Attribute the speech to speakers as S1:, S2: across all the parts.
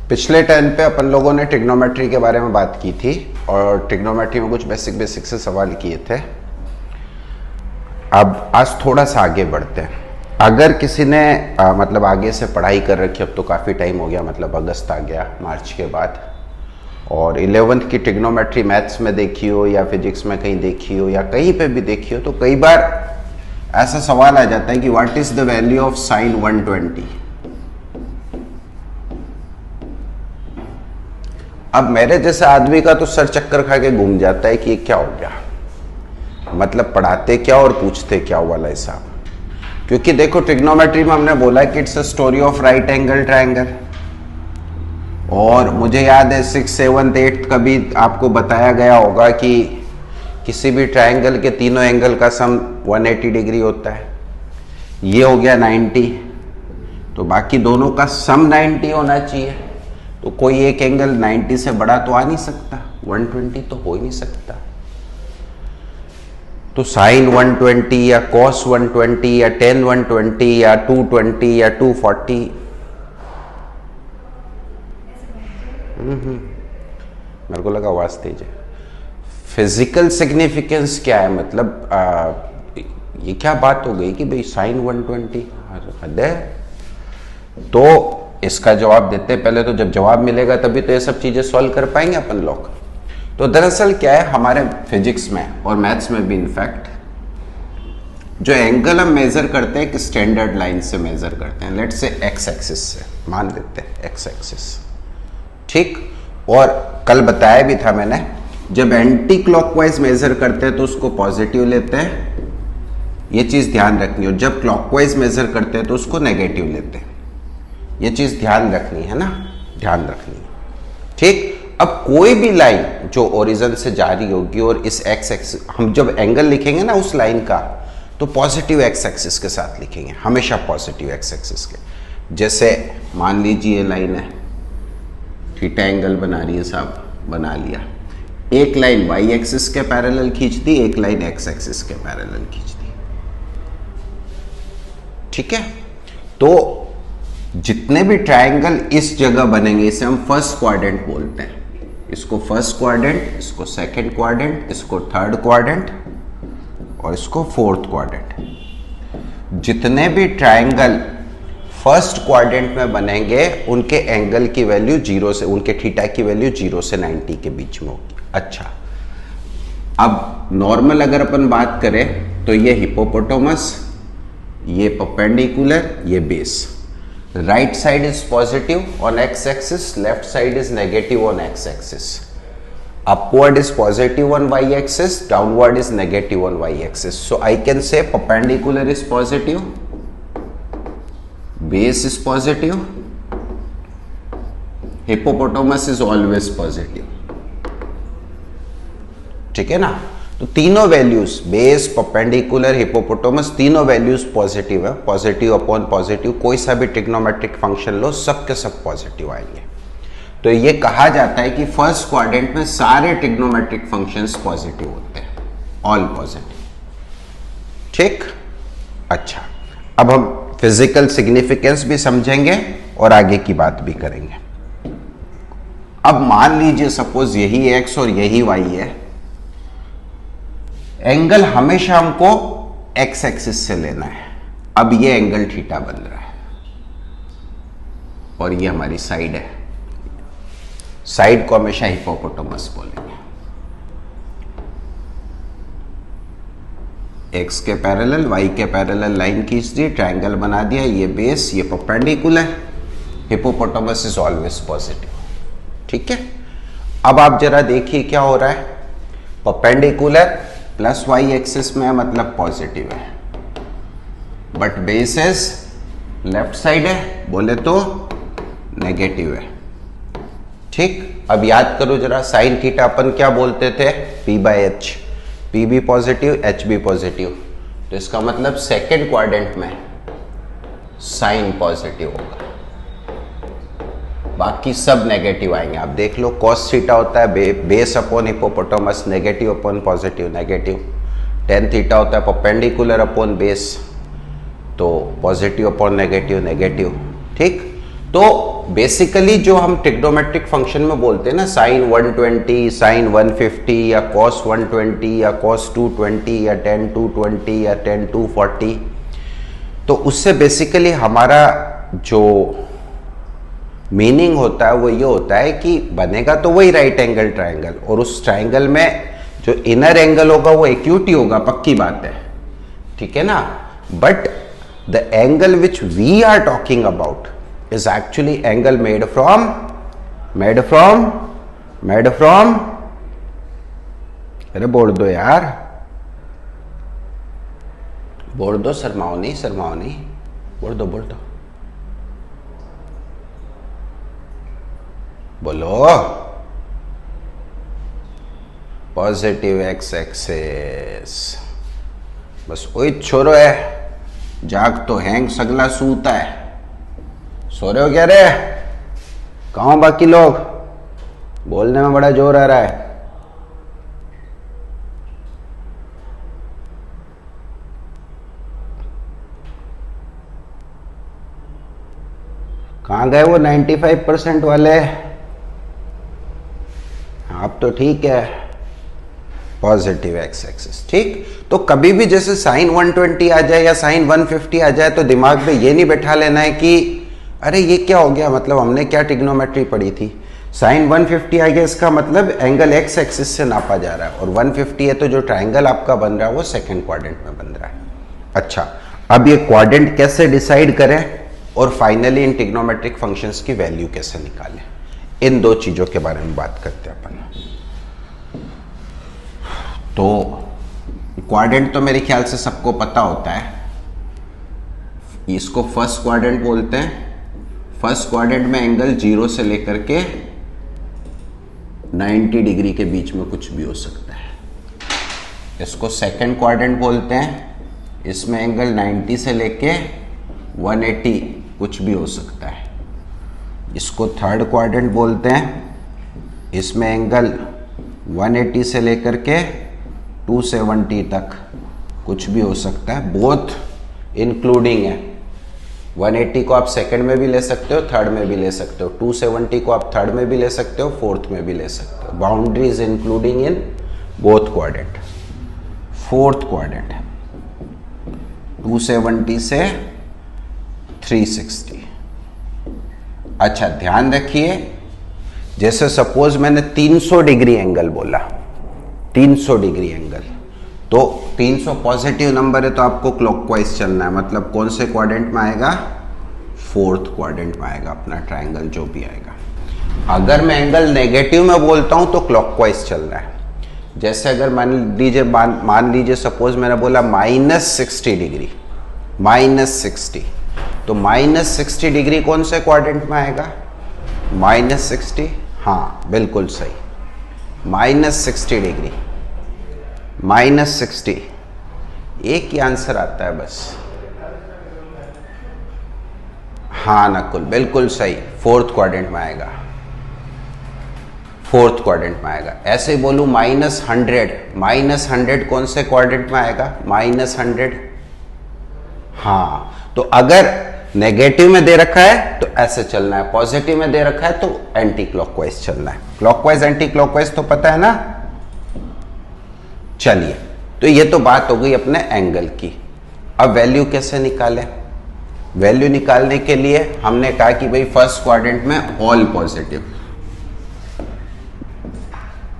S1: पिछले टर्न पे अपन लोगों ने ट्रिग्नोमेट्री के बारे में बात की थी और ट्रिग्नोमेट्री में कुछ बेसिक से सवाल किए थे। अब आज थोड़ा सा आगे बढ़ते हैं। अगर किसी ने मतलब आगे से पढ़ाई कर रखी, अब तो काफ़ी टाइम हो गया, मतलब अगस्त आ गया मार्च के बाद, और 11th की ट्रिग्नोमेट्री मैथ्स में देखी हो या फिजिक्स में कहीं देखी हो या कहीं पे भी देखी हो, तो कई बार ऐसा सवाल आ जाता है कि what is the value of sine 120। अब मेरे जैसे आदमी का तो सर चक्कर खा के घूम जाता है कि ये क्या हो गया, मतलब पढ़ाते क्या और पूछते क्या वाला हिसाब। क्योंकि देखो ट्रिग्नोमेट्री में हमने बोला कि it's a story of right angle triangle, और मुझे याद है 6th 7th 8th कभी आपको बताया गया होगा कि किसी भी ट्रायंगल के तीनों एंगल का सम 180 डिग्री होता है। ये हो गया 90, तो बाकी दोनों का सम 90 होना चाहिए। तो कोई एक एंगल 90 से बड़ा तो आ नहीं सकता, 120 तो हो ही नहीं सकता। तो साइन 120 या कॉस 120 या टेन 120 या 220 या 240, मेरे को लगा आवाज तेज है। फिजिकल सिग्निफिकेंस क्या है, मतलब ये क्या बात हो गई कि भाई साइन 120 हद है। तो इसका जवाब देते पहले, तो जब जवाब मिलेगा तभी तो ये सब चीजें सॉल्व कर पाएंगे अपन लोग। तो दरअसल क्या है, हमारे फिजिक्स में और मैथ्स में भी इनफैक्ट जो एंगल हम मेजर करते हैं एक स्टैंडर्ड लाइन से मेजर करते हैं। लेट्स से एक्स एक्सिस से मान लेते हैं, एक्स एक्सिस, ठीक। और कल बताया भी था मैंने, जब एंटी क्लॉकवाइज मेजर करते हैं तो उसको पॉजिटिव लेते हैं, ये चीज ध्यान रखनी। और जब क्लॉकवाइज मेजर करते हैं तो उसको नेगेटिव लेते हैं, ये चीज ध्यान रखनी है ना, ध्यान रखनी है, ठीक। अब कोई भी लाइन जो ओरिजिन से जारी होगी और इस एक्स एक्सिस, हम जब एंगल लिखेंगे ना उस लाइन का, तो पॉजिटिव एक्स एक्सिस के साथ लिखेंगे, हमेशा पॉजिटिव एक्स एक्सिस के। जैसे मान लीजिए ये लाइन है, थीटा एंगल बना रही है साहब, बना लिया। एक लाइन वाई एक्सिस के पैरेलल खींच दी, एक लाइन एक्स एक्सिस के पैरेलल खींच दी, ठीक है। तो जितने भी ट्रायंगल इस जगह बनेंगे इसे हम फर्स्ट क्वाड्रेंट बोलते हैं। इसको फर्स्ट क्वाड्रेंट, इसको सेकंड क्वाड्रेंट, इसको थर्ड क्वाड्रेंट और इसको फोर्थ क्वाड्रेंट। जितने भी ट्रायंगल फर्स्ट क्वाड्रेंट में बनेंगे उनके एंगल की वैल्यू 0 से, उनके थीटा की वैल्यू 0 से 90 के बीच में होगी। अच्छा, अब नॉर्मल अगर अपन बात करें तो ये हिपोपोटामस, ये परपेंडिकुलर, ये base. Right side is positive on x axis, left side is negative on x axis. Upward is positive on y-axis, downward is negative on y-axis. So I can say perpendicular is positive, base is positive, hippopotamus is always positive. ठीक है ना। तो तीनों values, base, perpendicular, hippopotamus, तीनों values positive है। Positive upon positive, कोई सा भी ट्रिग्नोमेट्रिक फंक्शन लो, सबके सब पॉजिटिव आएंगे। तो ये कहा जाता है कि फर्स्ट क्वाड्रेंट में सारे ट्रिग्नोमेट्रिक फंक्शंस पॉजिटिव होते हैं, ऑल पॉजिटिव, ठीक। अच्छा, अब हम फिजिकल सिग्निफिकेंस भी समझेंगे और आगे की बात भी करेंगे। अब मान लीजिए सपोज यही एक्स और यही वाई है, एंगल हमेशा हमको एक्स एक्सिस से लेना है। अब ये एंगल थीटा बन रहा है और ये हमारी साइड है, साइड को हमेशा हिपोपोटामस बोलेंगे। एक्स के पैरेलल, वाई के पैरेलल लाइन खींच दी, ट्रायंगल बना दिया, ये बेस, ये perpendicular, hippopotamus is always positive, ठीक है। अब आप जरा देखिए क्या हो रहा है, परपेंडिकुलर प्लस वाई एक्सिस में है, मतलब पॉजिटिव है, but base is left side है, बोले तो नेगेटिव है, ठीक। अब याद करो जरा, साइन थीटा अपन क्या बोलते थे, पी बाय एच, पी भी पॉजिटिव, एच भी पॉजिटिव। तो इसका मतलब सेकेंड क्वाड्रेंट में साइन पॉजिटिव होगा, बाकी सब नेगेटिव आएंगे। आप देख लो, कॉस थीटा होता है base upon hippopotamus, negative upon positive, negative. Tan theta होता है परपेंडिकुलर अपॉन बेस, तो पॉजिटिव अपॉन नेगेटिव, नेगेटिव, ठीक। तो बेसिकली जो हम ट्रिग्नोमेट्रिक फंक्शन में बोलते हैं ना, साइन 120, साइन 150 या कॉस 120 या कॉस 220 या टेन 220 या टेन 240, तो उससे बेसिकली हमारा जो मीनिंग होता है वो ये होता है कि बनेगा तो वही राइट एंगल ट्राइंगल, और उस ट्राइंगल में जो इनर एंगल होगा वो एक्यूट ही होगा, पक्की बात है, ठीक है ना। But the angle which we are talking about is actually angle made from अरे बोल दो यार, बोल दो, शर्माओ नहीं, बोल दो बोलो। पॉजिटिव एक्स एक्सेस, बस वही छोरो है, जाग तो हैंग सगला सूता है, सो रहे हो क्या रे? कहाँ बाकी लोग? बोलने में बड़ा जोर आ रहा है। कहाँ गए वो 95% वाले? आप तो ठीक है, पॉजिटिव एक्स एक्सिस, ठीक। तो कभी भी जैसे साइन 120 आ जाए या साइन 150 आ जाए तो दिमाग में ये नहीं बैठा लेना है कि अरे ये क्या हो गया, मतलब हमने क्या ट्रिग्नोमेट्री पढ़ी थी, साइन 150 आ गया इसका मतलब एंगल एक्स एक्सिस से नापा जा रहा है, और 150 है तो जो ट्राइंगल आपका बन रहा है वो सेकंड क्वाड्रेंट में बन रहा है। अच्छा, अब ये क्वाड्रेंट कैसे डिसाइड करें और फाइनली इन ट्रिग्नोमेट्रिक फंक्शंस की वैल्यू कैसे निकालें, इन दो चीजों के बारे में बात करते हैं अपन। तो क्वाड्रेंट तो मेरे ख्याल से सबको पता होता है, इसको फर्स्ट क्वाड्रेंट बोलते हैं। फर्स्ट क्वाड्रेंट में एंगल 0 से लेकर के 90 डिग्री के बीच में कुछ भी हो सकता है। इसको सेकंड क्वाड्रेंट बोलते हैं, इसमें एंगल 90 से लेके 180 कुछ भी हो सकता है। इसको थर्ड क्वाड्रेंट बोलते हैं, इसमें एंगल 180 से लेकर के 270 तक कुछ भी हो सकता है, बोथ इंक्लूडिंग है। 180 को आप सेकंड में भी ले सकते हो, थर्ड में भी ले सकते हो, 270 को आप थर्ड में भी ले सकते हो, फोर्थ में भी ले सकते हो। Boundaries including in both quadrant. Fourth quadrant 270 से 360। अच्छा ध्यान रखिए, जैसे सपोज मैंने 300 डिग्री एंगल बोला, 300 डिग्री एंगल, तो 300 पॉजिटिव नंबर है तो आपको क्लॉकवाइज चलना है, मतलब कौन से क्वाड्रेंट में आएगा? फोर्थ क्वाड्रेंट में आएगा अपना ट्रायंगल जो भी आएगा। अगर मैं एंगल नेगेटिव में बोलता हूं तो क्लॉकवाइज चल रहा है। जैसे अगर मान लीजिए सपोज मैंने बोला -60 डिग्री, -60, तो -60 डिग्री कौन से क्वाड्रेंट में आएगा? -60, हाँ बिल्कुल सही, -60 डिग्री, -60, एक ही आंसर आता है बस। हाँ नकुल बिल्कुल सही, फोर्थ क्वाड्रेंट में आएगा, फोर्थ क्वाड्रेंट में आएगा। ऐसे ही बोलूं -100 कौन से क्वाड्रेंट में आएगा? -100, हाँ। तो अगर नेगेटिव में दे रखा है तो ऐसे चलना है, पॉजिटिव में दे रखा है तो एंटी क्लॉकवाइज चलना है। क्लॉकवाइज एंटी क्लॉकवाइज तो पता है ना। चलिए, तो ये तो बात हो गई अपने एंगल की। अब वैल्यू कैसे निकालें? वैल्यू निकालने के लिए हमने कहा कि भाई फर्स्ट क्वाड्रेंट में ऑल पॉजिटिव,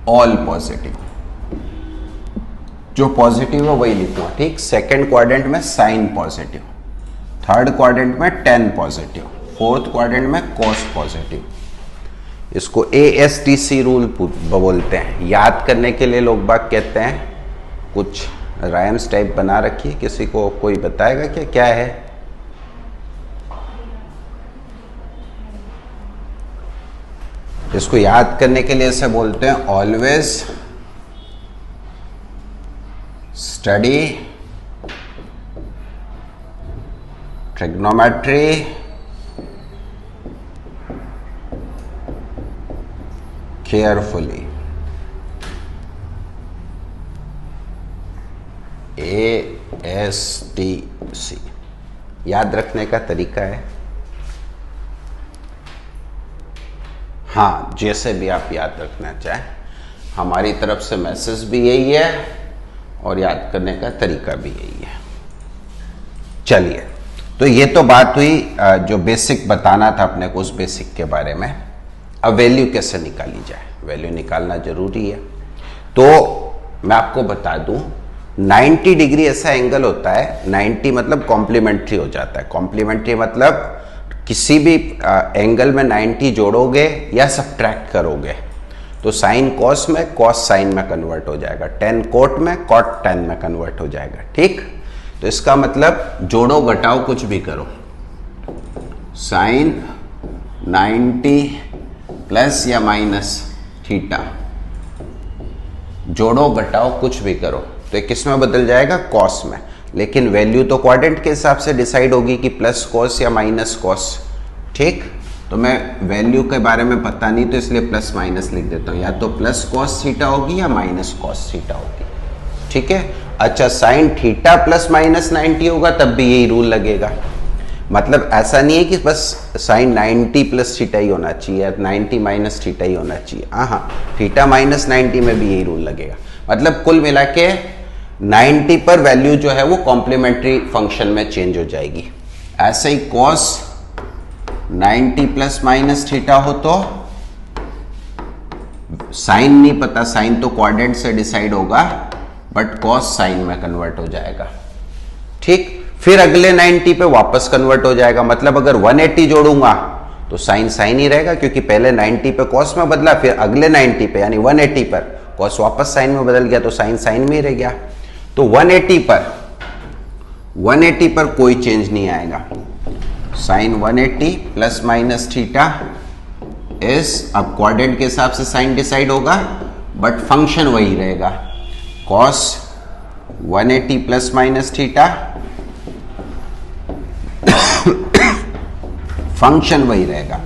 S1: ऑल पॉजिटिव, जो पॉजिटिव है वही लिखूंगा, ठीक। सेकंड क्वाड्रेंट में साइन पॉजिटिव, थर्ड क्वाड्रेंट में टेन पॉजिटिव, फोर्थ क्वाड्रेंट में कॉस पॉजिटिव। इसको ASTC रूल बोलते हैं। याद करने के लिए लोग बाग कहते हैं कुछ राइम्स टाइप बना रखिए, किसी को कोई बताएगा क्या क्या है? इसको याद करने के लिए ऐसे बोलते हैं, always study trigonometry carefully. ASTC याद रखने का तरीका है। हाँ, जैसे भी आप याद रखना चाहें, हमारी तरफ से मैसेज भी यही है और याद करने का तरीका भी यही है। चलिए, तो ये तो बात हुई जो बेसिक बताना था अपने को, उस बेसिक के बारे में। अब वैल्यू कैसे निकाली जाए, वैल्यू निकालना जरूरी है। तो मैं आपको बता दूं, 90 डिग्री ऐसा एंगल होता है, 90 मतलब कॉम्प्लीमेंट्री हो जाता है। कॉम्प्लीमेंट्री मतलब किसी भी एंगल में 90 जोड़ोगे या सब्ट्रैक्ट करोगे तो साइन कॉस में, कॉस साइन में कन्वर्ट हो जाएगा, टेन कोट में, कोट टेन में कन्वर्ट हो जाएगा। ठीक, तो इसका मतलब जोड़ो घटाओ कुछ भी करो, साइन 90 प्लस या माइनस थीटा, जोड़ो घटाओ कुछ भी करो तो ये किस में बदल जाएगा, कॉस में। लेकिन वैल्यू तो क्वाड्रेंट के हिसाब से डिसाइड होगी कि प्लस कॉस या माइनस कॉस। ठीक, तो मैं वैल्यू के बारे में पता नहीं तो इसलिए प्लस माइनस लिख देता हूं, या तो प्लस कॉस थीटा होगी या माइनस कॉस थीटा होगी। ठीक है, अच्छा साइन थीटा प्लस माइनस 90 होगा तब भी यही रूल लगेगा। मतलब ऐसा नहीं है कि बस साइन 90 प्लस थीटा ही होना चाहिए, 90 माइनस थीटा ही होना चाहिए। हाँ, थीटा माइनस 90 में भी यही रूल लगेगा। मतलब कुल मिला के 90 पर वैल्यू जो है वो कॉम्प्लीमेंट्री फंक्शन में चेंज हो जाएगी। ऐसे ही कॉस 90 प्लस माइनस थीटा हो तो साइन नहीं पता, साइन तो क्वाड्रेंट से डिसाइड होगा, बट कॉस साइन में कन्वर्ट हो जाएगा। ठीक, फिर अगले 90 पे वापस कन्वर्ट हो जाएगा। मतलब अगर 180 जोड़ूंगा तो साइन साइन ही रहेगा, क्योंकि पहले 90 पे कॉस में बदला, फिर अगले 90 पे यानी 180 पर कॉस वापस साइन में बदल गया, तो साइन साइन में ही रह गया। तो 180 पर कोई चेंज नहीं आएगा। Sine 180 plus minus theta is, अब क्वाड्रेंट के हिसाब से साइन डिसाइड होगा बट फंक्शन वही रहेगा, cos 180 plus minus theta, function वही रहेगा।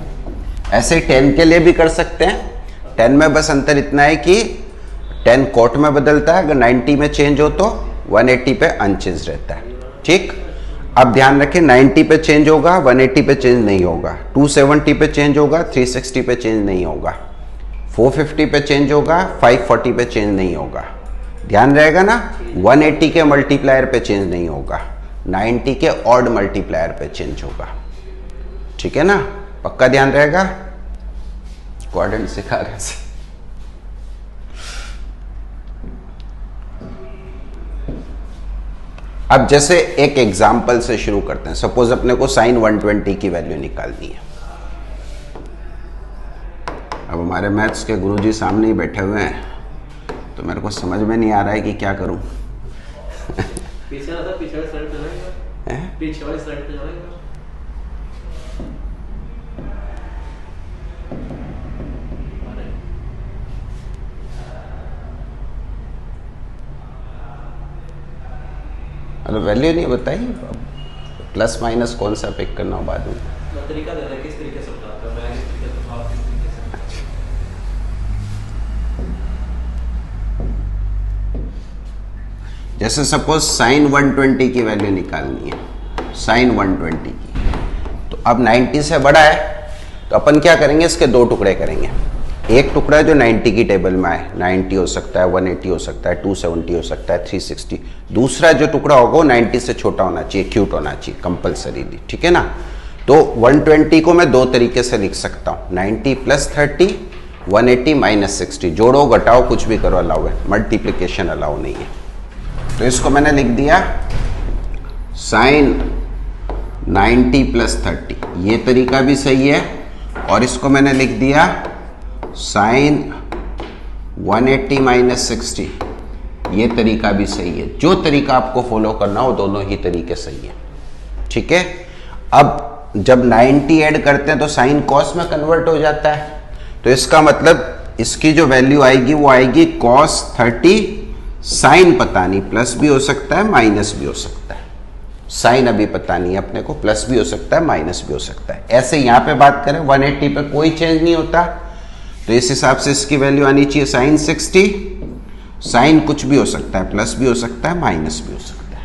S1: ऐसे 10 के लिए भी कर सकते हैं। 10 में बस अंतर इतना है कि 10 कोट में बदलता है, अगर 90 में चेंज हो तो 180 पे अनचेंज रहता है। ठीक, अब ध्यान रखें 90 पे चेंज होगा, 180 पे चेंज नहीं होगा, 270 पे चेंज होगा, 360 पे चेंज नहीं होगा, 450 पे चेंज होगा, 540 पे चेंज नहीं होगा। ध्यान रहेगा ना, 180 के मल्टीप्लायर पे चेंज नहीं होगा, 90 के ऑड मल्टीप्लायर पे चेंज होगा। ठीक है ना, पक्का ध्यान रहेगा। क्वाड्रेंट सिखा रहे। अब जैसे एक एग्जाम्पल से शुरू करते हैं। सपोज अपने को साइन 120 की वैल्यू निकालनी है। अब हमारे मैथ्स के गुरुजी सामने ही बैठे हुए हैं, तो मेरे को समझ में नहीं आ रहा है कि क्या करूं।
S2: पीछे वाली साइड पे जाएगा, पीछे वाली साइड पे जाएगा।
S1: मतलब वैल्यू नहीं बताई, प्लस माइनस कौन सा पिक करना हो बाद में।
S2: तरीका दे रहा है किस तरीके से बताता हूं मैं, किस तरीके से आप किस तरीके से।
S1: जैसे सपोज साइन 120 की वैल्यू निकालनी है, साइन 120 की, तो अब 90 से बड़ा है तो अपन क्या करेंगे, इसके दो टुकड़े करेंगे। एक टुकड़ा जो 90 की टेबल में आए, 90 हो सकता है, 180 हो सकता है, 270 हो सकता है, 360। दूसरा जो टुकड़ा होगा वो 90 से छोटा होना चाहिए, क्यूट होना चाहिए कंपल्सरीली। ठीक है ना, तो 120 को मैं दो तरीके से लिख सकता हूँ, 90 प्लस 30, 180 माइनस 60। जोड़ो घटाओ कुछ भी करो अलाउ है, मल्टीप्लीकेशन अलाउ नहीं है। तो इसको मैंने लिख दिया साइन 90 प्लस 30, ये तरीका भी सही है। और इसको मैंने लिख दिया साइन 180 माइनस 60, ये तरीका भी सही है। जो तरीका आपको फॉलो करना हो दोनों ही तरीके सही है। ठीक है, अब जब 90 ऐड करते हैं तो साइन कॉस में कन्वर्ट हो जाता है, तो इसका मतलब इसकी जो वैल्यू आएगी वो आएगी कॉस 30, साइन पता नहीं, प्लस भी हो सकता है माइनस भी हो सकता है। साइन अभी पता नहीं है अपने को, प्लस भी हो सकता है माइनस भी हो सकता है। ऐसे यहां पे बात करें 180 पे कोई चेंज नहीं होता, तो इस हिसाब से इसकी वैल्यू आनी चाहिए साइन 60। साइन कुछ भी हो सकता है, प्लस भी हो सकता है माइनस भी हो सकता है।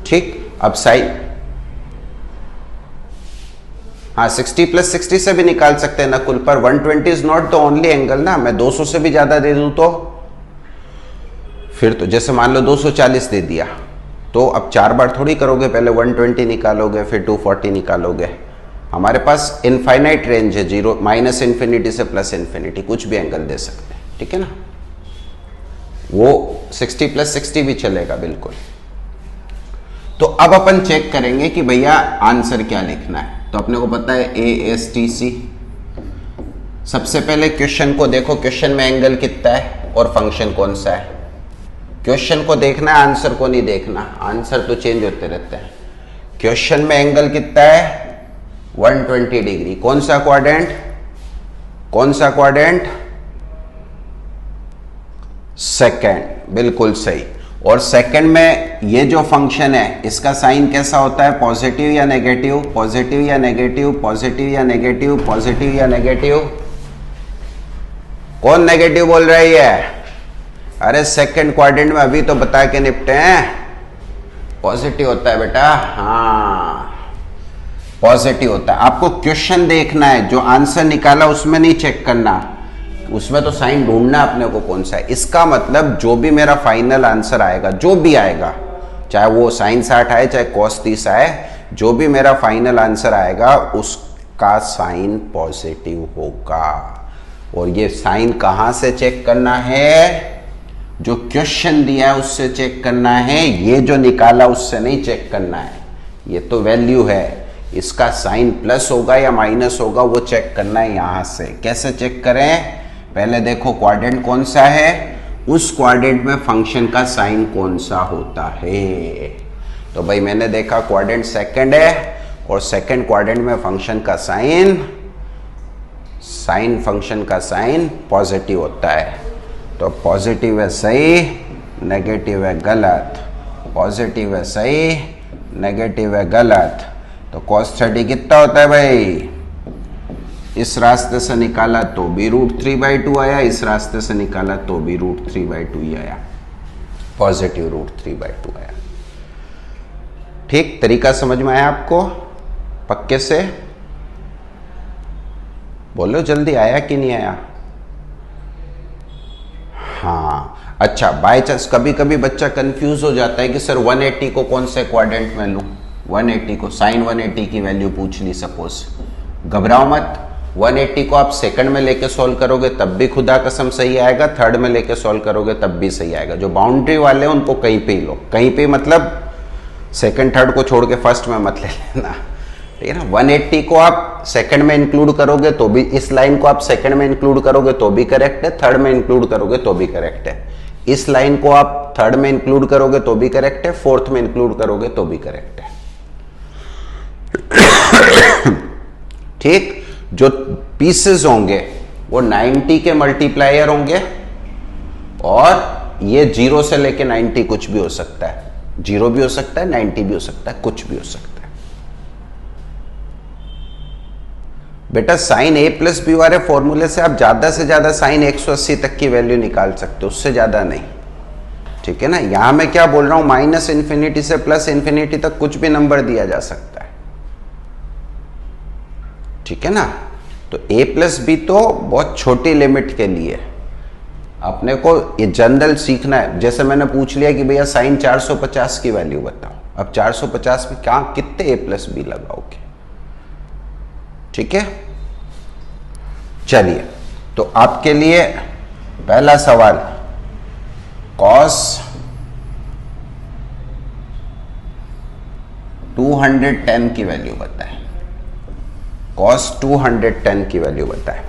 S1: ठीक, अब साइन, हाँ 60 प्लस 60 से भी निकाल सकते हैं नकुल, पर 120 is not the only angle ना। मैं 200 से भी ज्यादा दे दूं तो फिर तो जैसे मान लो 240 दे दिया तो अब 4 बार थोड़ी करोगे, पहले 120 निकालोगे फिर 240 निकालोगे। हमारे पास इनफाइनाइट रेंज है, जीरो माइनस इन्फिनिटी से प्लस इन्फिनिटी, कुछ भी एंगल दे सकते हैं, ठीक है ना। वो 60 प्लस 60 भी चलेगा बिल्कुल। तो अब अपन चेक करेंगे कि भैया आंसर क्या लिखना है। तो अपने को पता है ASTC। सबसे पहले क्वेश्चन को देखो, क्वेश्चन में एंगल कितना है और फंक्शन कौन सा है। क्वेश्चन को देखना है, आंसर को नहीं देखना, आंसर तो चेंज होते रहते हैं। क्वेश्चन में एंगल कितना है 120 डिग्री। कौन सा क्वाड्रेंट, कौन सा क्वाड्रेंट, सेकंड, बिल्कुल सही। और सेकंड में ये जो फंक्शन है इसका साइन कैसा होता है, पॉजिटिव या नेगेटिव, पॉजिटिव या नेगेटिव, पॉजिटिव या नेगेटिव, पॉजिटिव या नेगेटिव। कौन नेगेटिव बोल रही है? अरे सेकंड क्वाड्रेंट में अभी तो बता के निपटे हैं, पॉजिटिव होता है बेटा। हाँ पॉजिटिव होता है। आपको क्वेश्चन देखना है, जो आंसर निकाला उसमें नहीं चेक करना, उसमें तो साइन ढूंढना अपने को कौन सा है। इसका मतलब जो भी मेरा फाइनल आंसर आएगा, जो भी आएगा, चाहे वो साइन 60 आए चाहे cos 30 आए, जो भी मेरा फाइनल आंसर आएगा उसका साइन पॉजिटिव होगा। और ये साइन कहां से चेक करना है, जो क्वेश्चन दिया है उससे चेक करना है, ये जो निकाला उससे नहीं चेक करना है। ये तो वैल्यू है, इसका साइन प्लस होगा या माइनस होगा वो चेक करना है यहां से। कैसे चेक करें, पहले देखो क्वाड्रेंट कौन सा है, उस क्वाड्रेंट में फंक्शन का साइन कौन सा होता है। तो भाई मैंने देखा क्वाड्रेंट सेकंड है और सेकंड क्वाड्रेंट में फंक्शन का साइन, फंक्शन का साइन पॉजिटिव होता है। तो पॉजिटिव है सही, नेगेटिव है गलत, पॉजिटिव है सही, नेगेटिव है गलत। तो cos 30 कितना होता है भाई, इस रास्ते से निकाला तो भी √3/2 आया, इस रास्ते से निकाला तो भी √3/2 ही आया, पॉजिटिव √3/2 आया। ठीक, तरीका समझ में आया आपको पक्के से? बोलो जल्दी, आया कि नहीं आया? हाँ अच्छा, बाय चांस कभी कभी बच्चा कंफ्यूज हो जाता है कि सर 180 को कौन से क्वाड्रेंट में लूं। 180 को साइन 180 की वैल्यू पूछ ली सपोज, घबराओ मत। 180 को आप सेकंड में लेके सॉल्व करोगे तब भी खुदा कसम सही आएगा, थर्ड में लेके सॉल्व करोगे तब भी सही आएगा। जो बाउंड्री वाले हैं उनको कहीं पे ही लो, कहीं पे मतलब सेकंड थर्ड को छोड़ के फर्स्ट में मत ले लेना, ठीक है ना। 180 को आप सेकंड में इंक्लूड करोगे तो भी, इस लाइन को आप सेकंड में इंक्लूड करोगे तो भी करेक्ट है, थर्ड में इंक्लूड करोगे तो भी करेक्ट है। इस लाइन को आप थर्ड में इंक्लूड करोगे तो भी करेक्ट है, फोर्थ में इंक्लूड करोगे तो भी करेक्ट है। ठीक, जो पीसेस होंगे वो 90 के मल्टीप्लायर होंगे और ये 0 से लेके 90 कुछ भी हो सकता है, 0 भी हो सकता है, 90 भी हो सकता है, कुछ भी हो सकता है। बेटा साइन a प्लस बी वाले फॉर्मूले से आप ज्यादा से ज्यादा साइन 180 तक की वैल्यू निकाल सकते हो, उससे ज्यादा नहीं, ठीक है ना। यहां मैं क्या बोल रहा हूं, माइनस इन्फिनिटी से प्लस इन्फिनिटी तक कुछ भी नंबर दिया जा सकता है, ठीक है ना। तो a प्लस बी तो बहुत छोटी लिमिट के लिए, अपने को ये जनरल सीखना है। जैसे मैंने पूछ लिया कि भैया साइन 450 की वैल्यू बताओ, अब 450 में क्या कितने a प्लस बी लगाओगे, ठीक है। चलिए, तो आपके लिए पहला सवाल, cos 210 की वैल्यू बताएं, cos 210 की वैल्यू बताएं।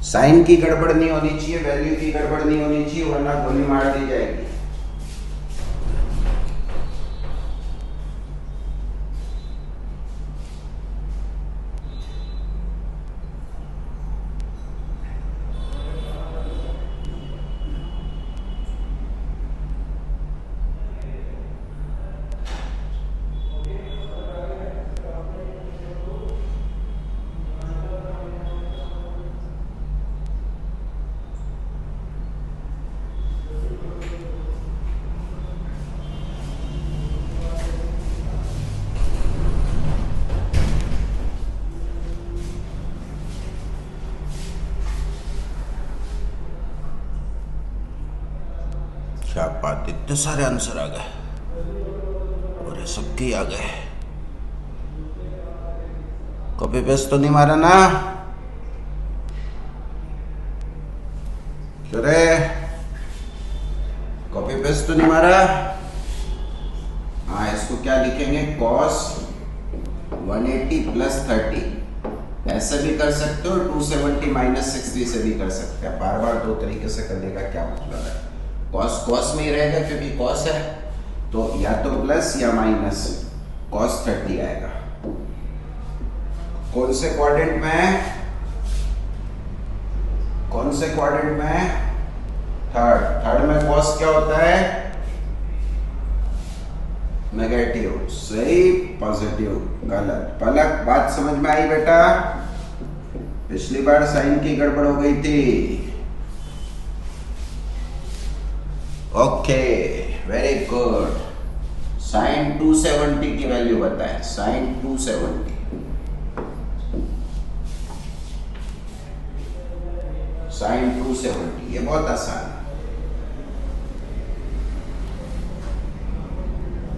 S1: साइन की गड़बड़ नहीं होनी चाहिए, वैल्यू की गड़बड़ नहीं होनी चाहिए, वरना गोली मार दी जाएगी। क्या बात, इतने सारे आंसर आ गए और ये सबके ही आ गए। कॉपी पेस्ट तो नहीं मारा ना? अरे कॉपी पेस्ट तो नहीं मारा? हाँ, इसको क्या लिखेंगे? cos 180 plus 30। ऐसे भी कर सकते हो, 270 माइनस 60 से भी कर सकते हैं। बार बार दो तरीके से करने का क्या मतलब है? cos cos में ही रहेगा क्योंकि cos है, तो या तो प्लस या माइनस cos 30 आएगा। कौन से क्वाड्रेंट में है? कौन से क्वाड्रेंट में है? थर्ड में cos क्या होता है? नेगेटिव। सही, पॉजिटिव, गलत। पलक, बात समझ में आई बेटा? पिछली बार साइन की गड़बड़ हो गई थी। Okay, very good. साइन 270 की वैल्यू बताएं। साइन 270, साइन 270, ये बहुत आसान है।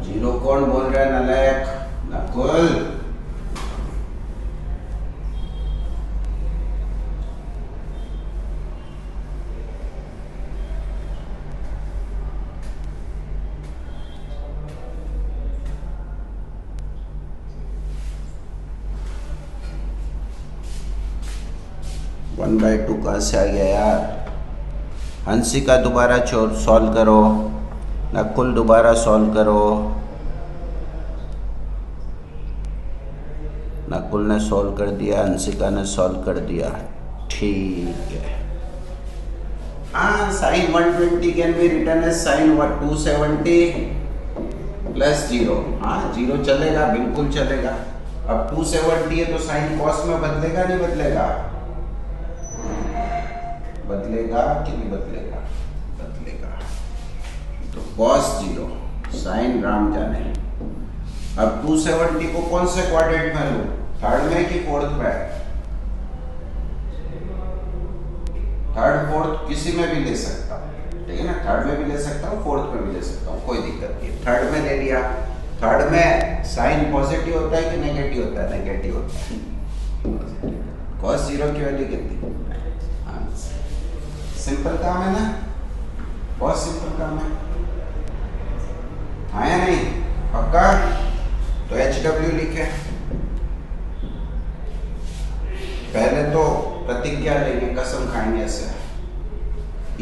S1: जीरो कौन बोल रहा है? नालायक नकुल। वन बाई टू कहाँ से आ गया यार? हंसिका दोबारा सॉल्व करो, नकुल दोबारा सॉल्व करो। नकुल ने सॉल्व कर दिया, हंसिका ने सॉल्व कर दिया, ठीक है। हाँ, sine 120 can be written as sine 270 plus 0। हाँ, 0 चलेगा, बिल्कुल चलेगा। अब 270 है तो साइन कॉस में बदलेगा नहीं बदलेगा? बदलेगा कि नहीं बदलेगा? बदलेगा। तो cos 0, साइन राम जाने। अब 270 को कौन से क्वाड्रेंट में लूं? थर्ड में कि फोर्थ में? थर्ड फोर्थ किसी में भी ले सकता हूं, ठीक है ना? थर्ड में भी ले सकता हूं, फोर्थ में भी ले सकता हूं, कोई दिक्कत नहीं। थर्ड में ले लिया। थर्ड में साइन पॉजिटिव होता है कि नेगेटिव होता है? नेगेटिव होता है। cos 0 की वैल्यू कितनी? सिंपल काम है ना? बहुत सिंपल काम है। हाँ या नहीं? पक्का? तो HW लिखे। पहले तो प्रतिज्ञा लेंगे, कसम खाएंगे ऐसे।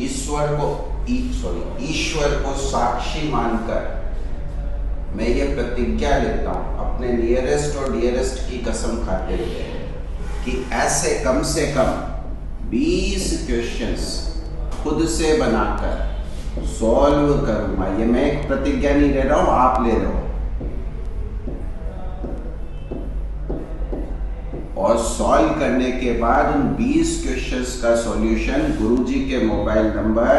S1: ईश्वर को साक्षी मानकर मैं ये प्रतिज्ञा लेता हूं, अपने नियरेस्ट और डियरेस्ट की कसम खाते हुए, कि ऐसे कम से कम 20 क्वेश्चंस खुद से बनाकर सॉल्व करूंगा। ये मैं एक प्रतिज्ञा नहीं ले रहा हूं, आप ले रहे हो। और सॉल्व करने के बाद उन 20 क्वेश्चंस का सॉल्यूशन गुरुजी के मोबाइल नंबर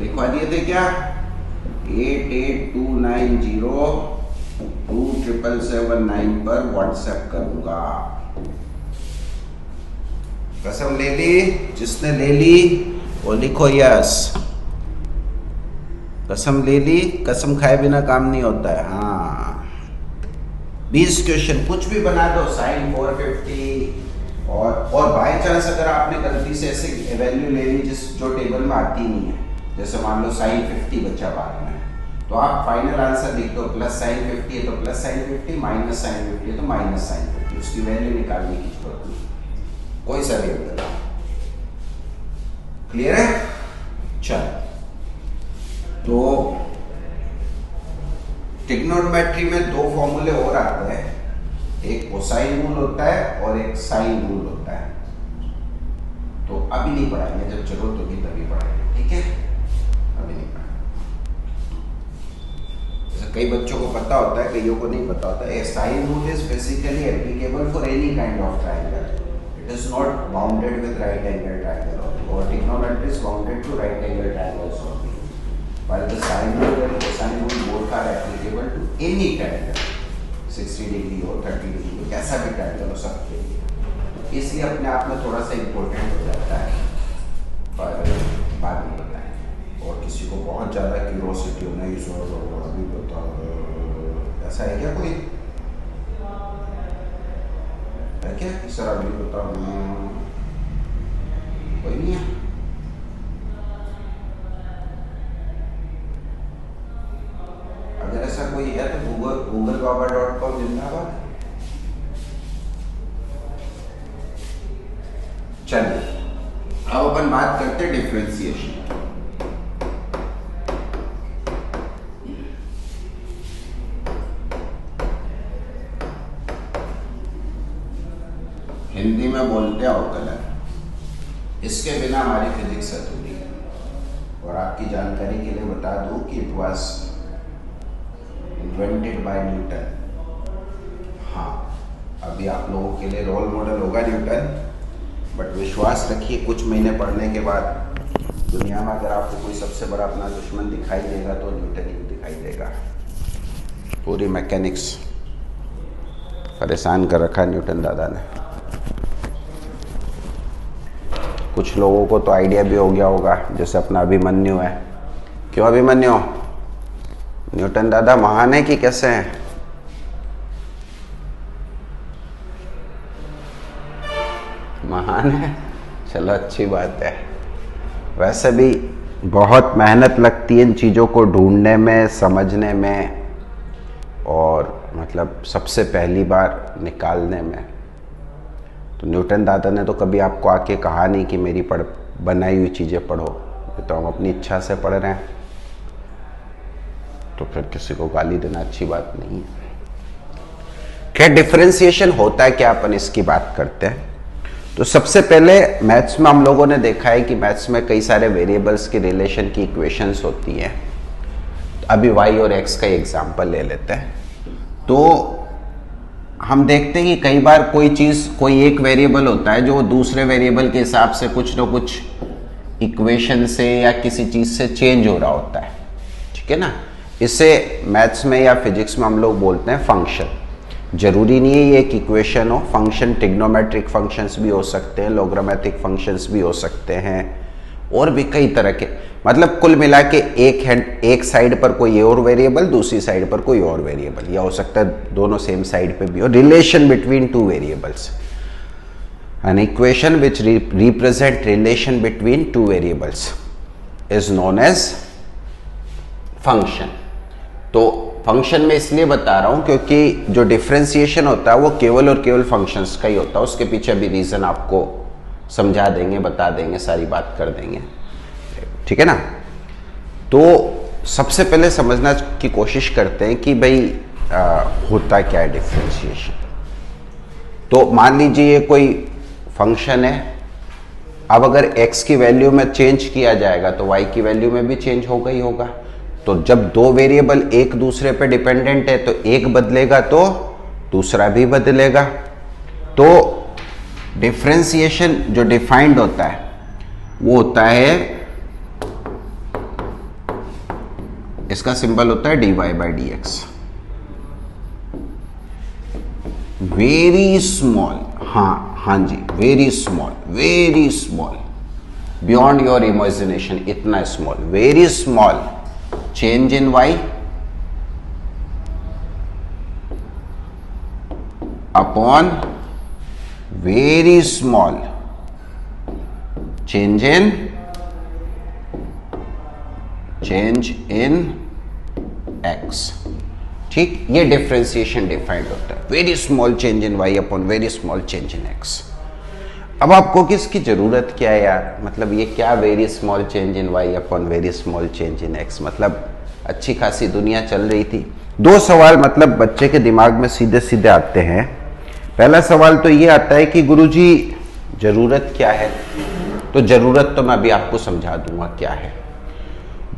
S1: लिखवा दिए थे क्या? 8829027779 पर व्हाट्सएप करूंगा। कसम ले ली? जिसने ले ली वो लिखो यस। कसम ले ली, कसम खाए बिना काम नहीं होता है। हाँ, 20 क्वेश्चन कुछ भी बना दो, साइन 450। और बाय चांस अगर आपने गलती से ऐसे वैल्यू ले ली जो टेबल में आती नहीं है, जैसे मान लो साइन 50 बचा बाद में, तो आप फाइनल आंसर लिख दो। प्लस साइन 50 है तो प्लस साइन 50, माइनस साइन 50 है तो माइनस साइन 50। उसकी वैल्यू निकालने की जरूरत नहीं, कोई सा भी अंतर। क्लियर है? चल, तो ट्रिग्नोमेट्री में दो फॉर्मूले और आते हैं, एक कोसाइन रूल होता है और एक साइन रूल होता है। तो अभी नहीं पढ़ाएंगे, जब जरूरत होगी तभी पढ़ाएंगे, ठीक है? अभी नहीं पढ़ाएंगे। जैसे कई बच्चों को पता होता है, कईयों को नहीं पता होता है। Sine rule is basically applicable for any kind of triangle. It is not bounded with right angle triangle only, or trigonometry is bounded to right angle triangles only. While the sine rule and cosine rule both are applicable to any triangle, 60 degree हो, 30 degree हो, कैसा भी triangle हो सबके लिए। इसलिए अपने आप में थोड़ा सा इम्पोर्टेंट हो जाता है, पर बाद में बताएं। और किसी को बहुत ज़्यादा क्यूरोसिटी हो नहीं सर अभी बताओ, ऐसा है क्या कोई? है क्या कि सर अभी बताओ? कोई नहीं है? अगर ऐसा कोई है तो googlebaba.com जिंदाबाद। चलिए अब अपन बात करते हैं डिफरेंशिएशन। हिंदी में बोलते हैं अवकलन। इसके बिना हमारी फिजिक्स अधूरी है। और आपकी जानकारी के लिए बता दूं कि it was invented by Newton. हाँ, अभी आप लोगों के लिए रोल मॉडल होगा न्यूटन, बट विश्वास रखिए कुछ महीने पढ़ने के बाद दुनिया में अगर आपको कोई सबसे बड़ा अपना दुश्मन दिखाई देगा तो न्यूटन ही दिखाई देगा। पूरी मैकेनिक्स परेशान कर रखा है न्यूटन दादा ने। कुछ लोगों को तो आइडिया भी हो गया होगा, जैसे अपना अभिमन्यु है। क्यों अभिमन्यु? न्यूटन दादा महान है कि कैसे हैं? महान है, चलो अच्छी बात है। वैसे भी बहुत मेहनत लगती है इन चीज़ों को ढूंढने में, समझने में, और मतलब सबसे पहली बार निकालने में। तो न्यूटन दादा ने तो कभी आपको आके कहा नहीं कि मेरी बनाई हुई चीज़ें पढ़ो, तो हम अपनी इच्छा से पढ़ रहे हैं, तो फिर किसी को गाली देना अच्छी बात नहीं है। क्या डिफरेंशिएशन होता है, क्या अपन इसकी बात करते हैं। तो सबसे पहले मैथ्स में हम लोगों ने देखा है कि मैथ्स में कई सारे वेरिएबल्स के रिलेशन की इक्वेशंस होती हैं। अभी y और x का एग्जांपल ले लेते हैं। तो हम देखते हैं कि कई बार कोई चीज़, कोई एक वेरिएबल होता है जो दूसरे वेरिएबल के हिसाब से कुछ ना कुछ इक्वेशन से या किसी चीज़ से चेंज हो रहा होता है, ठीक है ना। इसे मैथ्स में या फिजिक्स में हम लोग बोलते हैं फंक्शन। जरूरी नहीं है ये एक इक्वेशन हो। फंक्शन ट्रिग्नोमेट्रिक फंक्शंस भी हो सकते हैं, लोग्रामेटिक फंक्शंस भी हो सकते हैं, और भी कई तरह के। मतलब कुल मिला के एक साइड पर कोई और वेरिएबल, दूसरी साइड पर कोई और वेरिएबल, या हो सकता है दोनों सेम साइड पे भी हो। Relation between two variables, an equation which represent relation between two variables is known as function. तो फंक्शन में इसलिए बता रहा हूं क्योंकि जो डिफरेंशिएशन होता है वो केवल और केवल फंक्शंस का ही होता है। उसके पीछे भी रीजन आपको समझा देंगे, बता देंगे, सारी बात कर देंगे, ठीक है ना। तो सबसे पहले समझना की कोशिश करते हैं कि भाई होता क्या है डिफरेंशिएशन। तो मान लीजिए ये कोई फंक्शन है। अब अगर x की वैल्यू में चेंज किया जाएगा तो y की वैल्यू में भी चेंज होगा ही होगा। तो जब दो वेरिएबल एक दूसरे पे डिपेंडेंट है तो एक बदलेगा तो दूसरा भी बदलेगा। तो डिफरेंशिएशन जो डिफाइंड होता है वो होता है, इसका सिंबल होता है dy/dx। वेरी स्मॉल, हाँ जी, very small, beyond your imagination, इतना small, very small change in y upon very small change in x। ठीक, ये डिफरेंशिएशन डिफाइंड होता है, very small change in y upon very small change in x। अब आपको किसकी जरूरत क्या है यार, मतलब ये क्या very small change in y upon very small change in x, मतलब अच्छी खासी दुनिया चल रही थी। दो सवाल मतलब बच्चे के दिमाग में सीधे सीधे आते हैं। पहला सवाल तो ये आता है कि गुरुजी जरूरत क्या है, तो जरूरत तो मैं अभी आपको समझा दूंगा क्या है।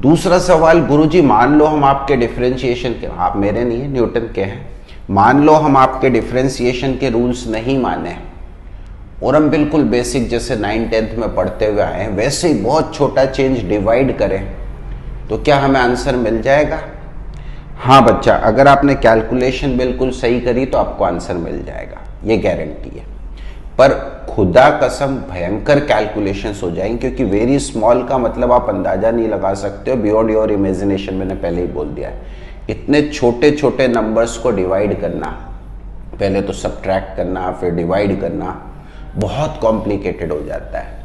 S1: दूसरा सवाल, गुरुजी मान लो हम आपके डिफरेंशिएशन के, आप मेरे नहीं है न्यूटन के हैं, मान लो हम आपके डिफरेंशिएशन के रूल्स नहीं माने और हम बिल्कुल बेसिक जैसे 9th-10th में पढ़ते हुए आए हैं वैसे ही बहुत छोटा चेंज डिवाइड करें तो क्या हमें आंसर मिल जाएगा? हाँ बच्चा, अगर आपने कैलकुलेशन बिल्कुल सही करी तो आपको आंसर मिल जाएगा, ये गारंटी है। पर खुदा कसम भयंकर कैलकुलेशंस हो जाएंगे, क्योंकि वेरी स्मॉल का मतलब आप अंदाजा नहीं लगा सकते हो, बियॉन्ड योर इमेजिनेशन, मैंने पहले ही बोल दिया है। इतने छोटे छोटे नंबर्स को डिवाइड करना, पहले तो सब्ट्रैक्ट करना फिर डिवाइड करना, बहुत कॉम्प्लिकेटेड हो जाता है।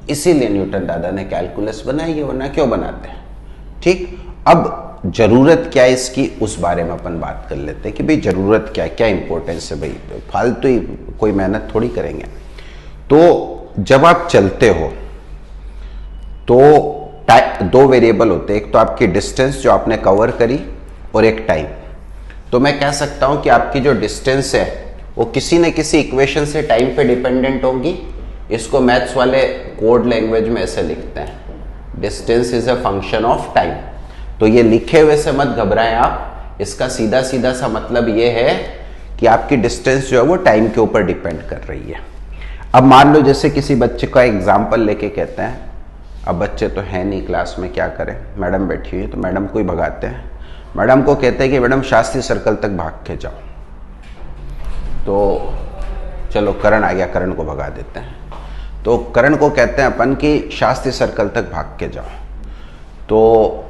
S1: इसीलिए न्यूटन दादा ने कैलकुलस बनाई है, वरना क्यों बनाते हैं। ठीक, अब जरूरत क्या है इसकी, उस बारे में अपन बात कर लेते हैं कि भाई जरूरत क्या है, क्या इंपॉर्टेंस है। भाई फालतू ही कोई मेहनत थोड़ी करेंगे। तो जब आप चलते हो तो दो वेरिएबल होते हैं, एक तो आपकी डिस्टेंस जो आपने कवर करी और एक टाइम। तो मैं कह सकता हूं कि आपकी जो डिस्टेंस है वो किसी न किसी इक्वेशन से टाइम पे डिपेंडेंट होगी। इसको मैथ्स वाले कोड लैंग्वेज में ऐसे लिखते हैं, distance is a function of time. तो ये लिखे हुए से मत घबराएं आप, इसका सीधा सीधा सा मतलब ये है कि आपकी डिस्टेंस जो है वो टाइम के ऊपर डिपेंड कर रही है। अब मान लो जैसे किसी बच्चे का एग्जाम्पल लेके कहते हैं, अब बच्चे तो है नहीं क्लास में, क्या करें, मैडम बैठी हुई है तो मैडम को ही भगाते हैं। मैडम को कहते हैं कि मैडम शास्त्री सर्कल तक भाग के जाओ, तो चलो करण आ गया, करण को भगा देते हैं। तो करण को कहते हैं अपन कि शास्त्री सर्कल तक भाग के जाओ, तो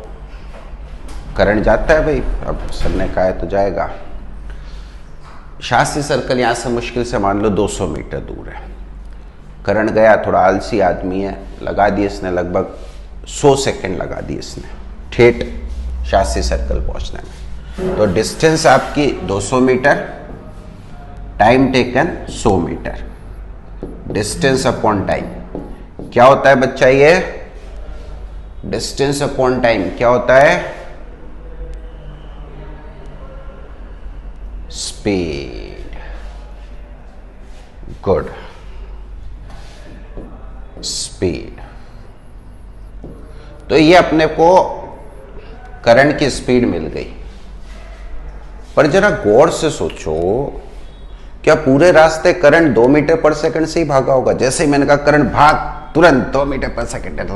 S1: करण जाता है, भाई अब सर ने कहा है तो जाएगा। शास्त्री सर्कल यहाँ से मुश्किल से मान लो 200 मीटर दूर है। करण गया, थोड़ा आलसी आदमी है, लगा दिए इसने लगभग 100 सेकंड लगा दिए इसने ठेठ शास्त्री सर्कल पहुंचने में। तो डिस्टेंस आपकी 200 metre, time taken 100 metre, distance upon time क्या होता है बच्चा, ये डिस्टेंस अपॉन टाइम क्या होता है, स्पीड। Good, speed. तो ये अपने को करंट की स्पीड मिल गई। पर जरा गौर से सोचो, क्या पूरे रास्ते करंट 2 मीटर पर सेकंड से ही भागा होगा? जैसे ही मैंने कहा करंट भाग, तुरंत 2 मीटर पर सेकंड,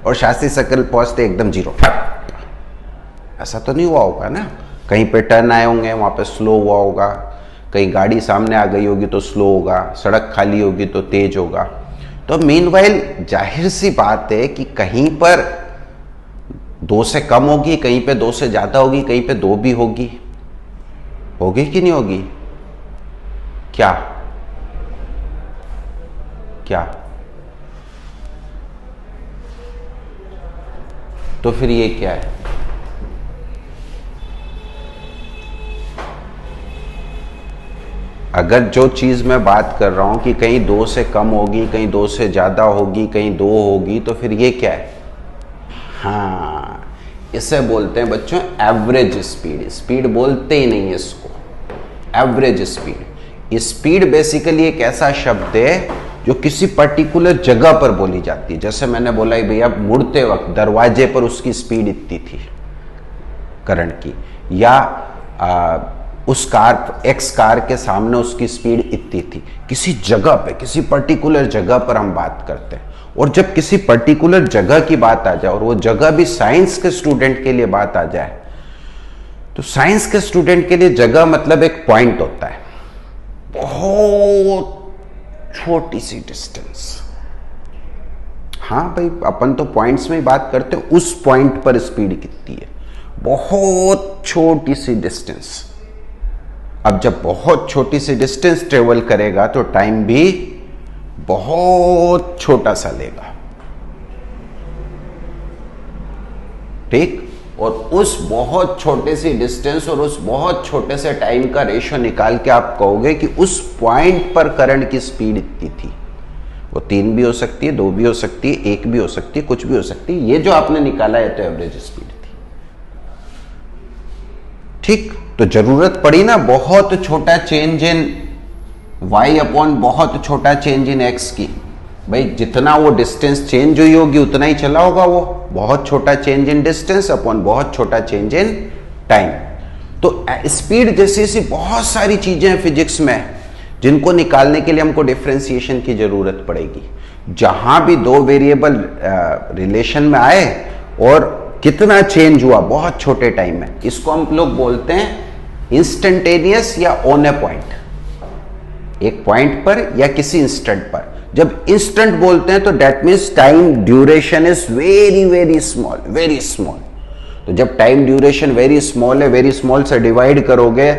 S1: और शास्त्री सर्कल पहुंचते एकदम 0। ऐसा तो नहीं हुआ होगा ना। कहीं पे टर्न आए होंगे, वहां पे स्लो हुआ होगा, कहीं गाड़ी सामने आ गई होगी तो स्लो होगा, सड़क खाली होगी तो तेज होगा। तो मीनवाइल जाहिर सी बात है कि कहीं पर 2 से कम होगी, कहीं पे 2 से ज्यादा होगी, कहीं पे 2 भी होगी। होगी कि नहीं होगी? क्या क्या? तो फिर ये क्या है? अगर जो चीज मैं बात कर रहा हूं कि कहीं 2 से कम होगी, कहीं 2 से ज्यादा होगी, कहीं 2 होगी, तो फिर ये क्या है? हाँ, इसे बोलते हैं बच्चों एवरेज स्पीड। स्पीड बोलते ही नहीं है इसको, एवरेज स्पीड। स्पीड बेसिकली एक ऐसा शब्द है जो किसी पर्टिकुलर जगह पर बोली जाती है। जैसे मैंने बोला ही भैया मुड़ते वक्त दरवाजे पर उसकी स्पीड इतनी थी करंट की, या उस कार, एक्स कार के सामने उसकी स्पीड इतनी थी। किसी जगह पे, किसी पर्टिकुलर जगह पर हम बात करते हैं। और जब किसी पर्टिकुलर जगह की बात आ जाए और वो जगह भी साइंस के स्टूडेंट के लिए बात आ जाए, तो साइंस के स्टूडेंट के लिए जगह मतलब एक पॉइंट होता है, बहुत छोटी सी डिस्टेंस। हाँ भाई, अपन तो पॉइंट्स में ही बात करते हैं, उस पॉइंट पर स्पीड कितनी है, बहुत छोटी सी डिस्टेंस। अब जब बहुत छोटी सी डिस्टेंस ट्रेवल करेगा तो टाइम भी बहुत छोटा सा लेगा, ठीक। और उस बहुत छोटे सी डिस्टेंस और उस बहुत छोटे से टाइम का रेशो निकाल के आप कहोगे कि उस पॉइंट पर करंट की स्पीड इतनी थी। वो 3 भी हो सकती है, 2 भी हो सकती है, 1 भी हो सकती है, कुछ भी हो सकती है। ये जो आपने निकाला है तो एवरेज स्पीड थी, ठीक। तो जरूरत पड़ी ना बहुत छोटा चेंज इन y अपॉन बहुत छोटा चेंज इन x की। भाई जितना वो डिस्टेंस चेंज हुई होगी उतना ही चला होगा वो। बहुत छोटा चेंज इन डिस्टेंस अपॉन बहुत छोटा चेंज इन टाइम। तो स्पीड जैसी सी बहुत सारी चीजें हैं फिजिक्स में जिनको निकालने के लिए हमको डिफरेंशिएशन की जरूरत पड़ेगी। जहां भी 2 वेरिएबल रिलेशन में आए और कितना चेंज हुआ बहुत छोटे टाइम में, इसको हम लोग बोलते हैं इंस्टेंटेनियस या ऑन ए पॉइंट। एक पॉइंट पर या किसी इंस्टेंट पर। जब इंस्टेंट बोलते हैं तो that means time duration is very very small, very small. तो जब टाइम ड्यूरेशन वेरी स्मॉल है, वेरी स्मॉल से डिवाइड करोगे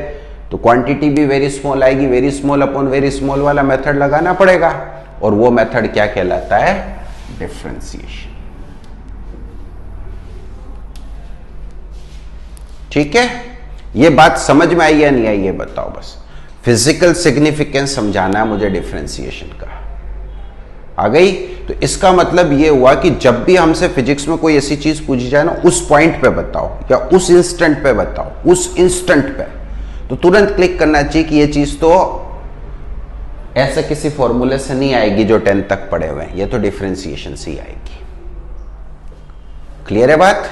S1: तो क्वांटिटी भी वेरी स्मॉल आएगी। Very small upon very small वाला मेथड लगाना पड़ेगा, और वो मेथड क्या कहलाता है? डिफरेंशिएशन। ठीक है, ये बात समझ में आई या नहीं आई ये बताओ बस। फिजिकल सिग्निफिकेंस समझाना है मुझे डिफरेंशिएशन का। आ गई? तो इसका मतलब ये हुआ कि जब भी हमसे फिजिक्स में कोई ऐसी चीज पूछी जाए ना, उस पॉइंट पे बताओ या उस इंस्टेंट पे बताओ, उस इंस्टेंट पे, तो तुरंत क्लिक करना चाहिए कि ये चीज तो ऐसे किसी फॉर्मूले से नहीं आएगी जो 10 तक पढ़े हुए हैं, ये तो डिफरेंशिएशन से ही आएगी। क्लियर है बात?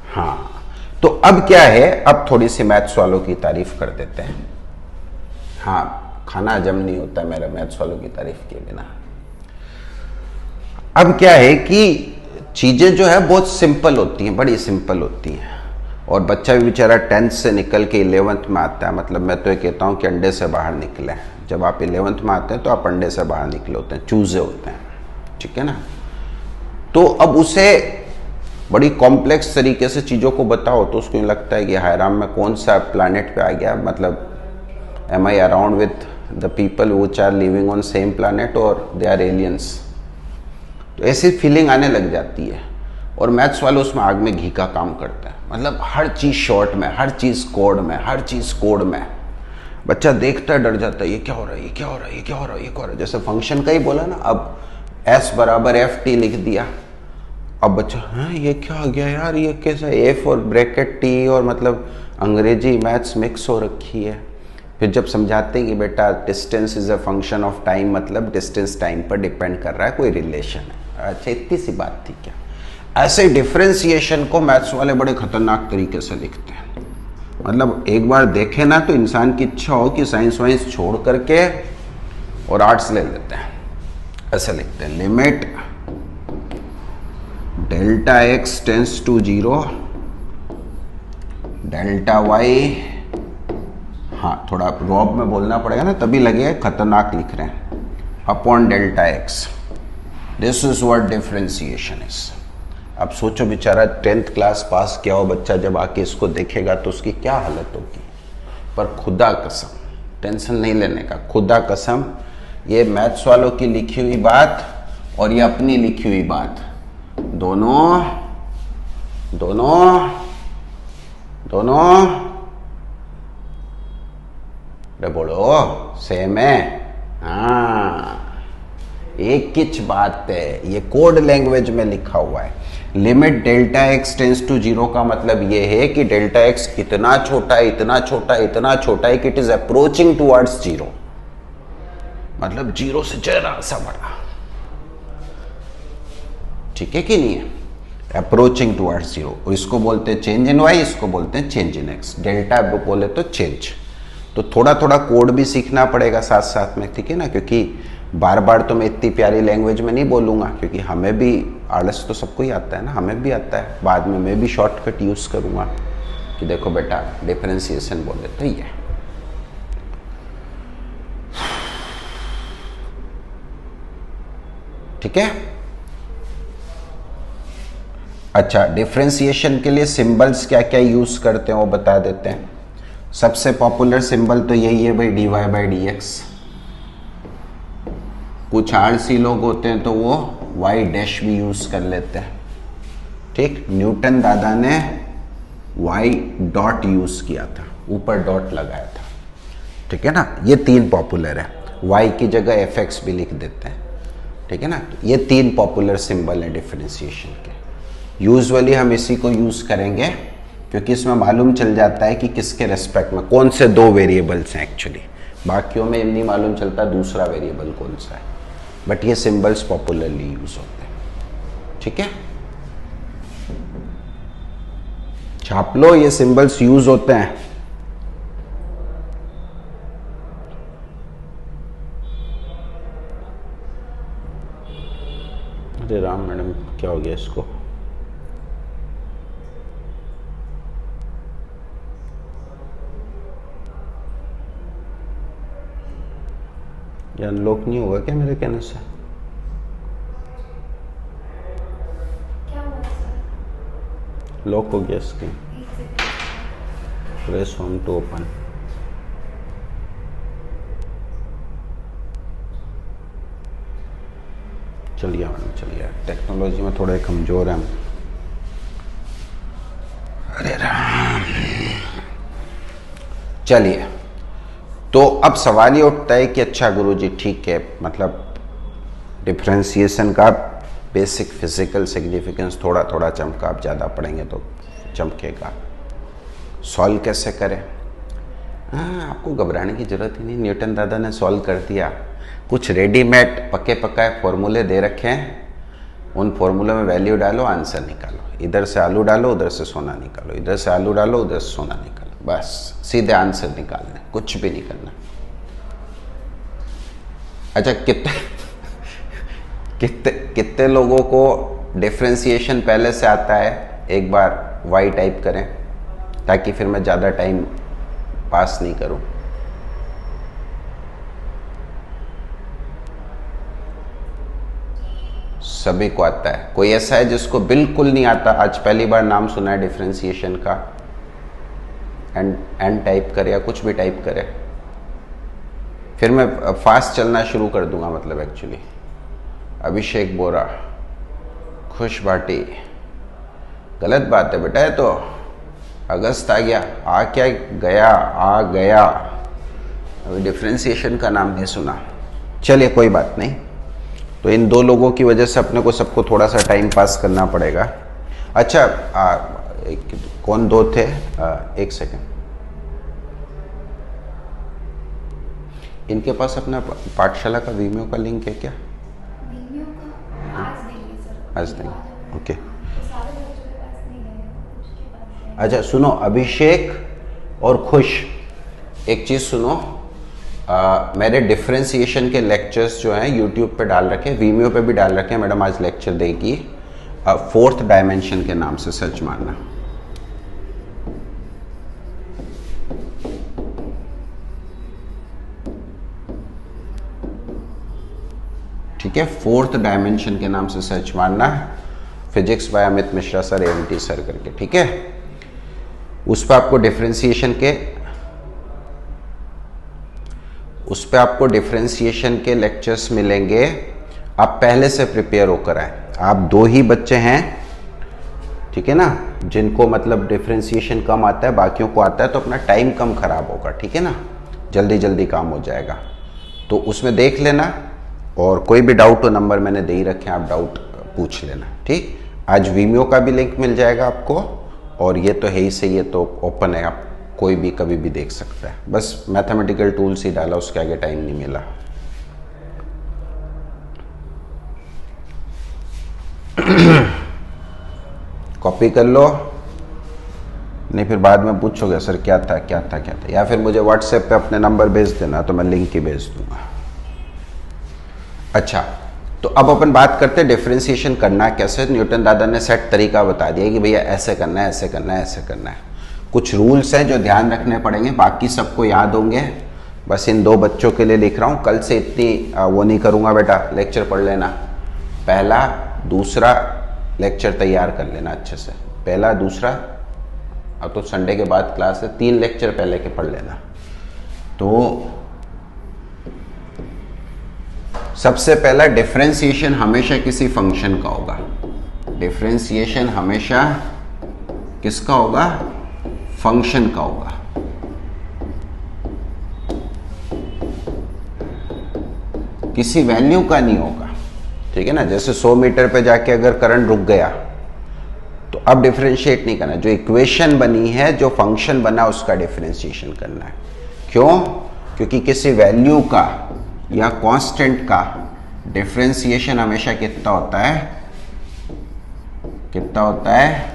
S1: हाँ, तो अब क्या है, अब थोड़ी सी मैथ्स वालों की तारीफ कर देते हैं। हाँ, खाना हजम नहीं होता मेरा मैथ्स वालों की तारीफ किए बिना। अब क्या है कि चीजें जो है बहुत सिंपल होती हैं, बड़ी सिंपल होती हैं, और बच्चा भी बेचारा 10th से निकल के 11th में आता है। मतलब मैं तो ये कहता हूँ कि अंडे से बाहर निकले। जब आप 11th में आते हैं तो आप अंडे से बाहर निकले होते हैं, चूजे होते हैं, ठीक है ना। तो अब उसे बड़ी कॉम्प्लेक्स तरीके से चीज़ों को बताओ तो उसको लगता है कि हाय राम, मैं कौन सा प्लानेट पे आ गया, मतलब am I around with the people which are living on same planet और दे आर एलियंस। तो ऐसी फीलिंग आने लग जाती है, और मैथ्स वाले उसमें आग में घी का काम करते हैं। मतलब हर चीज़ शॉर्ट में, हर चीज़ कोड में, हर चीज़ कोड में। बच्चा देखता है, डर जाता है, ये क्या हो रहा है, ये क्या हो रहा है, ये क्या हो रहा है, ये क्या हो रहा है। जैसे फंक्शन का ही बोला ना, अब s बराबर ft लिख दिया। अब बच्चा, हाँ ये क्या आ गया यार, ये कैसा f और ब्रैकेट t, और मतलब अंग्रेजी मैथ्स मिक्स हो रखी है। फिर जब समझाते हैं कि बेटा distance is a function of time, मतलब डिस्टेंस टाइम पर डिपेंड कर रहा है, कोई रिलेशन है। अच्छा, इतनी सी बात थी क्या? ऐसे डिफरेंशिएशन को मैथ्स वाले बड़े खतरनाक तरीके से लिखते हैं। मतलब एक बार देखे ना तो इंसान की इच्छा हो कि साइंस वाइंस छोड़ करके और आर्ट्स ले लेते हैं। ऐसे लिखते हैं, limit delta x tends to 0, delta y, हाँ थोड़ा रॉब में बोलना पड़ेगा ना तभी लगेगा खतरनाक लिख रहे हैं, upon delta x। This is what differentiation is. अब सोचो बेचारा 10th क्लास पास किया हो बच्चा जब आके इसको देखेगा तो उसकी क्या हालत होगी। पर खुदा कसम, टेंशन नहीं लेने का, खुदा कसम, ये मैथ्स वालों की लिखी हुई बात और ये अपनी लिखी हुई बात दोनों दोनों दोनों बोलो सेम है। हाँ, एक किच बात है, ये कोड लैंग्वेज में लिखा हुआ है। Limit delta x tends to 0 का मतलब ये है कि डेल्टा x इतना छोटा है, इतना छोटा, इतना छोटा है कि इट इज अप्रोचिंग टुवर्ड्स 0, मतलब 0 से जरा सा बड़ा। ठीक है कि नहीं है? Approaching towards 0। और इसको बोलते हैं चेंज इन y, इसको बोलते हैं चेंज इन x। डेल्टा बोले तो चेंज। तो थोड़ा थोड़ा कोड भी सीखना पड़ेगा साथ साथ में, ठीक है ना, क्योंकि बार बार तो मैं इतनी प्यारी लैंग्वेज में नहीं बोलूँगा, क्योंकि हमें भी आलस तो सबको ही आता है ना, हमें भी आता है। बाद में मैं भी शॉर्टकट यूज़ करूँगा कि देखो बेटा डिफरेंशिएशन बोले तो ये। ठीक है? अच्छा, डिफरेंशिएशन के लिए सिंबल्स क्या क्या यूज़ करते हैं वो बता देते हैं। सबसे पॉपुलर सिंबल तो यही है भाई, dy बाई डी एक्स। कुछ आलसी लोग होते हैं तो वो y डैश भी यूज कर लेते हैं। ठीक, न्यूटन दादा ने y डॉट यूज किया था, ऊपर डॉट लगाया था। ठीक है ना, ये 3 पॉपुलर है। y की जगह fx भी लिख देते हैं। ठीक है ना, ये 3 पॉपुलर सिंबल है डिफरेंशिएशन के। यूजुअली हम इसी को यूज करेंगे क्योंकि इसमें मालूम चल जाता है कि किसके रेस्पेक्ट में कौन से 2 वेरिएबल्स हैं एक्चुअली। बाकियों में नहीं मालूम चलता दूसरा वेरिएबल कौन सा है, बट ये सिंबल्स पॉपुलरली यूज होते हैं। ठीक है, छाप लो, ये सिंबल्स यूज होते हैं। अरे राम मैडम, क्या हो गया इसको? या अनलॉक नहीं होगा क्या मेरे कहने से?
S3: क्या हुआ सर?
S1: लॉक हो गया स्क्रीन।
S3: एक second.
S1: Press home to open. चलिए मैडम चलिए, टेक्नोलॉजी में थोड़े कमज़ोर हैं हम। अरे राम। चलिए, तो अब सवाल ये उठता है कि अच्छा गुरुजी ठीक है, मतलब डिफरेंशिएशन का बेसिक फिजिकल सिग्निफिकेंस थोड़ा थोड़ा चमका, आप ज़्यादा पढ़ेंगे तो चमकेगा, सॉल्व कैसे करें? हाँ, आपको घबराने की ज़रूरत ही नहीं, न्यूटन दादा ने सॉल्व कर दिया। कुछ रेडीमेड पके पकाए फॉर्मूले दे रखे हैं, उन फॉर्मूले में वैल्यू डालो, आंसर निकालो। इधर से आलू डालो, उधर से सोना निकालो, इधर से आलू डालो, उधर से सोना निकालो, बस सीधे आंसर निकालना, कुछ भी नहीं करना। अच्छा, कितने लोगों को डिफरेंशिएशन पहले से आता है? एक बार वाई टाइप करें ताकि फिर मैं ज़्यादा टाइम पास नहीं करूं। सभी को आता है? कोई ऐसा है जिसको बिल्कुल नहीं आता? आज पहली बार नाम सुना है डिफरेंशिएशन का? एंड टाइप करे या कुछ भी टाइप करे, फिर मैं फास्ट चलना शुरू कर दूंगा। मतलब एक्चुअली अभिषेक बोरा, खुश भाटी, गलत बात है बेटा, है तो अगस्त आ गया, आ क्या गया, आ गया, अभी डिफरेंशिएशन का नाम नहीं सुना। चलिए कोई बात नहीं, तो इन दो लोगों की वजह से अपने को सबको थोड़ा सा टाइम पास करना पड़ेगा। अच्छा, कौन दो थे? एक सेकेंड, इनके पास अपना पाठशाला का वीमियो का लिंक है क्या?
S3: वीडियो का आज देंगे सर।
S1: आज देंगे, ओके।
S3: सारे बच्चों के पास नहीं गए, कुछ के पास गए।
S1: अच्छा सुनो, अभिषेक और खुश, एक चीज़ सुनो, मेरे डिफरेंशिएशन के लेक्चर्स जो हैं यूट्यूब पे डाल रखे हैं, वीमियो पे भी डाल रखे हैं। मैडम आज लेक्चर देगी फोर्थ डायमेंशन के नाम से, सर्च मारना। ठीक है, फोर्थ डायमेंशन के नाम से सर्च मारना, physics by Amit Mishra sir, AMT sir करके, ठीक है। उस पर आपको डिफरेंशिएशन के लेक्चर्स मिलेंगे। आप पहले से प्रिपेयर होकर आए। आप दो ही बच्चे हैं, ठीक है ना, जिनको मतलब डिफरेंशिएशन कम आता है, बाकियों को आता है, तो अपना टाइम कम खराब होगा, ठीक है ना, जल्दी जल्दी काम हो जाएगा। तो उसमें देख लेना, और कोई भी डाउट हो नंबर मैंने दे ही रखे हैं, आप डाउट पूछ लेना, ठीक। आज वीमियो का भी लिंक मिल जाएगा आपको, और ये तो है ही सही, ये तो ओपन है, आप कोई भी कभी भी देख सकता है। बस मैथमेटिकल टूल्स ही डाला, उसके आगे टाइम नहीं मिला। कॉपी कर लो, नहीं फिर बाद में पूछोगे सर क्या था क्या था क्या था, या फिर मुझे व्हाट्सएप पे अपने नंबर भेज देना, तो मैं लिंक ही भेज दूंगा। अच्छा, तो अब अपन बात करते हैं डिफरेंशिएशन करना कैसे। न्यूटन दादा ने सेट तरीका बता दिया कि भैया ऐसे करना है, ऐसे करना है, ऐसे करना है। कुछ रूल्स हैं जो ध्यान रखने पड़ेंगे, बाकी सबको याद होंगे, बस इन दो बच्चों के लिए लिख रहा हूँ। कल से इतनी वो नहीं करूँगा बेटा, लेक्चर पढ़ लेना, पहला दूसरा लेक्चर तैयार कर लेना अच्छे से, पहला दूसरा, अब तो संडे के बाद क्लास है, 3 लेक्चर पहले के पढ़ लेना। तो सबसे पहला, डिफरेंशिएशन हमेशा किसी फंक्शन का होगा। डिफरेंशिएशन हमेशा किसका होगा? फंक्शन का होगा। किसी वैल्यू का नहीं होगा, ठीक है ना। जैसे 100 मीटर पे जाके अगर करंट रुक गया तो अब डिफरेंशिएट नहीं करना, जो इक्वेशन बनी है, जो फंक्शन बना, उसका डिफरेंशिएशन करना है। क्यों? क्योंकि किसी वैल्यू का या कांस्टेंट का डिफरेंशिएशन हमेशा कितना होता है? कितना होता है?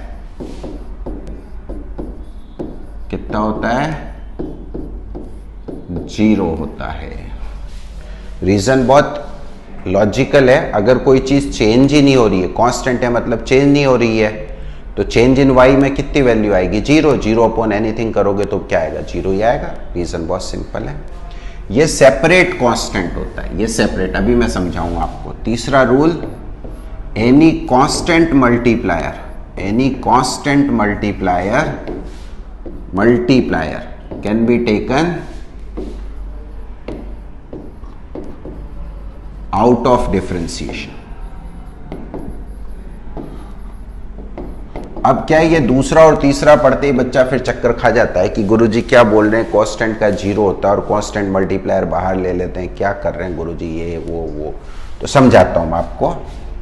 S1: कितना होता है? 0 होता है। रीजन बहुत लॉजिकल है। अगर कोई चीज चेंज ही नहीं हो रही है, कांस्टेंट है मतलब चेंज नहीं हो रही है, तो चेंज इन वाई में कितनी वैल्यू आएगी? 0। 0 अपॉन एनीथिंग करोगे तो क्या आएगा? 0 ही आएगा। रीजन बहुत सिंपल है। ये सेपरेट कांस्टेंट होता है, ये सेपरेट, अभी मैं समझाऊंगा आपको। तीसरा rule, any constant multiplier can be taken out of differentiation. अब क्या है, ये दूसरा और तीसरा पढ़ते ही बच्चा फिर चक्कर खा जाता है कि गुरुजी क्या बोल रहे हैं, कांस्टेंट का जीरो होता है और कांस्टेंट मल्टीप्लायर बाहर ले लेते हैं, क्या कर रहे हैं गुरुजी, ये वो। तो समझाता हूं मैं आपको,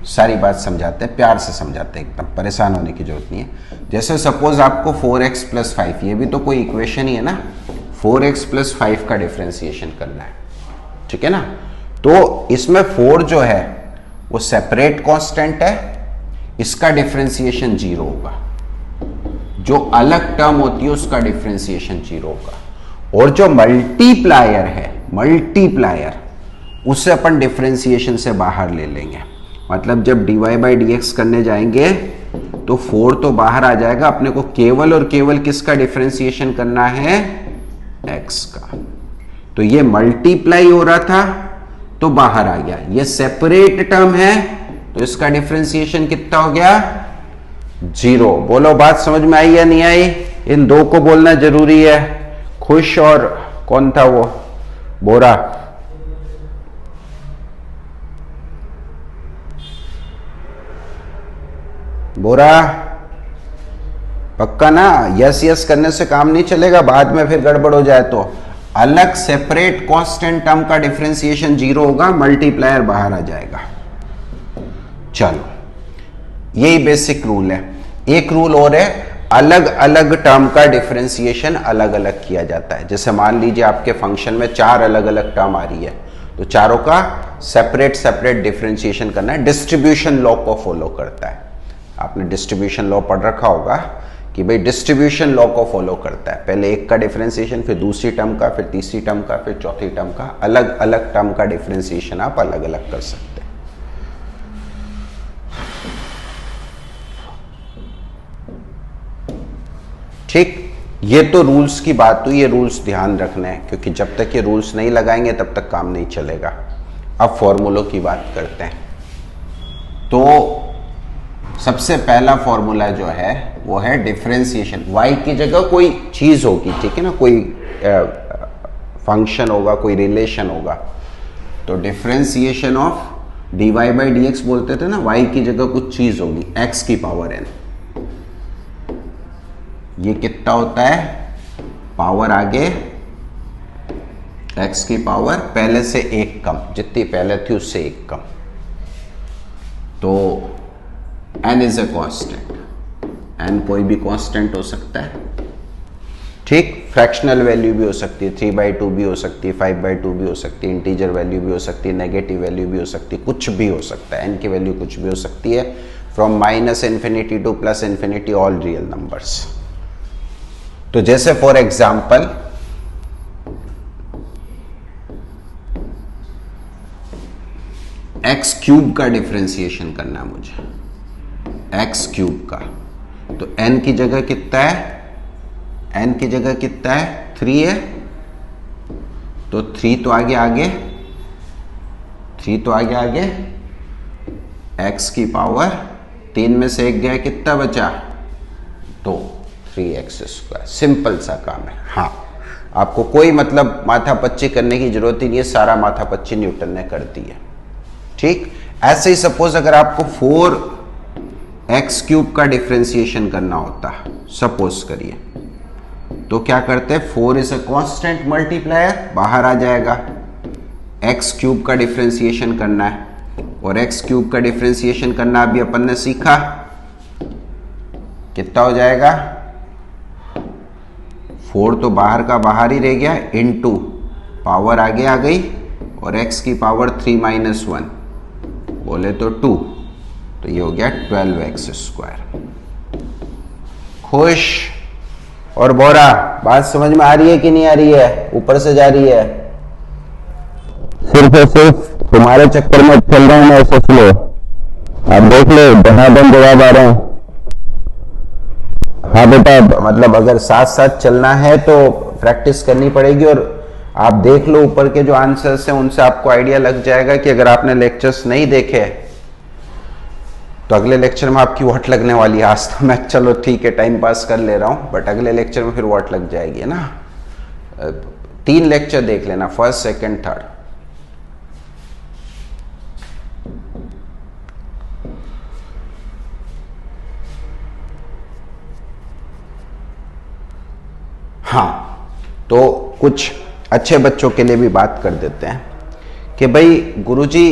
S1: सारी बात समझाते हैं, प्यार से समझाते हैं, एकदम परेशान होने की जरूरत नहीं है। जैसे सपोज आपको 4x + 5, ये भी तो कोई इक्वेशन ही है ना, 4x + 5 का डिफरेंशिएशन करना है, ठीक है ना। तो इसमें 4 जो है वो सेपरेट कांस्टेंट है, इसका डिफरेंशिएशन 0 होगा। जो अलग टर्म होती है उसका डिफरेंशिएशन 0 होगा। और जो मल्टीप्लायर है, उससे अपन डिफरेंशिएशन से बाहर ले लेंगे। मतलब जब dy/dx करने जाएंगे तो 4 तो बाहर आ जाएगा, अपने को केवल और केवल किसका डिफरेंशिएशन करना है, x का। तो ये मल्टीप्लाई हो रहा था तो बाहर आ गया, ये सेपरेट टर्म है तो इसका डिफरेंशिएशन कितना हो गया, 0। बोलो बात समझ में आई या नहीं आई, इन दो को बोलना जरूरी है। खुश और कौन था वो, बोरा, पक्का ना, यस यस करने से काम नहीं चलेगा, बाद में फिर गड़बड़ हो जाए तो। अलग सेपरेट कांस्टेंट टर्म का डिफरेंशिएशन 0 होगा, मल्टीप्लायर बाहर आ जाएगा। चलो, यही बेसिक रूल है। एक रूल और है, अलग अलग टर्म का डिफरेंशिएशन अलग अलग किया जाता है। जैसे मान लीजिए आपके फंक्शन में 4 अलग अलग टर्म आ रही है, तो चारों का सेपरेट डिफरेंशिएशन करना है। डिस्ट्रीब्यूशन लॉ को फॉलो करता है। आपने डिस्ट्रीब्यूशन लॉ पढ़ रखा होगा कि भाई डिस्ट्रीब्यूशन लॉ को फॉलो करता है। पहले एक का डिफरेंशिएशन, फिर दूसरी टर्म का, फिर तीसरी टर्म का, फिर चौथी टर्म का। अलग अलग टर्म का डिफरेंशिएशन आप अलग अलग कर सकते हैं। ठीक, ये तो रूल्स की बात हुई, ये रूल्स ध्यान रखना है, क्योंकि जब तक ये रूल्स नहीं लगाएंगे तब तक काम नहीं चलेगा। अब फॉर्मूलों की बात करते हैं। तो सबसे पहला फॉर्मूला जो है वो है डिफरेंशिएशन। y की जगह कोई चीज होगी, ठीक है ना, कोई फंक्शन होगा, कोई रिलेशन होगा। तो डिफरेंशिएशन ऑफ dy/dx बोलते थे ना, y की जगह कुछ चीज होगी, x की पावर n। ये कितना होता है, पावर आगे x की पावर पहले से 1 कम, जितनी पहले थी उससे 1 कम। तो n is a constant, n कोई भी कांस्टेंट हो सकता है, ठीक। फ्रैक्शनल वैल्यू भी हो सकती है, 3/2 भी हो सकती है, 5/2 भी हो सकती है, इंटीजर वैल्यू भी हो सकती है, नेगेटिव वैल्यू भी हो सकती है, कुछ भी हो सकता है। n की वैल्यू कुछ भी हो सकती है, from -∞ to +∞, all real numbers. तो जैसे फॉर एग्जाम्पल x³ का डिफरेंशिएशन करना है मुझे, x³ का। तो n की जगह कितना है, n की जगह कितना है, 3 है। तो 3 तो आगे 3 तो आगे x की पावर 3 में से 1 गया, कितना बचा, 2, 3x²। सिंपल सा काम है। हाँ, आपको कोई मतलब माथापच्ची करने की जरूरत ही नहीं है, सारा माथापच्ची न्यूटन ने कर दी है, ठीक। ऐसे ही सपोज अगर आपको 4x³ का डिफरेंशिएशन करना होता, सपोज करिए, तो क्या करते हैं, 4 इज अ कांस्टेंट मल्टीप्लायर, बाहर आ जाएगा। x³ का डिफरेंशिएशन करना है, और x³ का डिफरेंशिएशन करना अभी अपन ने सीखा, कितना हो जाएगा, 4 तो बाहर का बाहर ही रह गया, इनटू पावर आगे आ गई, और x की पावर 3 - 1 बोले तो 2, तो ये हो गया 12x²। खुश और बोरा, बात समझ में आ रही है कि नहीं आ रही है, ऊपर से जा रही है, सिर्फ और सिर्फ तुम्हारे चक्कर में चल रहा हूं मैं, सोच लो, आप देख लो, धनाधन जवाब आ रहे हैं। हाँ बेटा, मतलब अगर साथ साथ चलना है तो प्रैक्टिस करनी पड़ेगी, और आप देख लो ऊपर के जो आंसर्स हैं उनसे आपको आइडिया लग जाएगा कि अगर आपने लेक्चर्स नहीं देखे तो अगले लेक्चर में आपकी वॉट लगने वाली है। आज तो मैं चलो ठीक है टाइम पास कर ले रहा हूं, बट अगले लेक्चर में फिर वॉट लग जाएगी, है ना। 3 लेक्चर देख लेना, फर्स्ट, सेकंड, थर्ड। हाँ, तो कुछ अच्छे बच्चों के लिए भी बात कर देते हैं कि भाई गुरुजी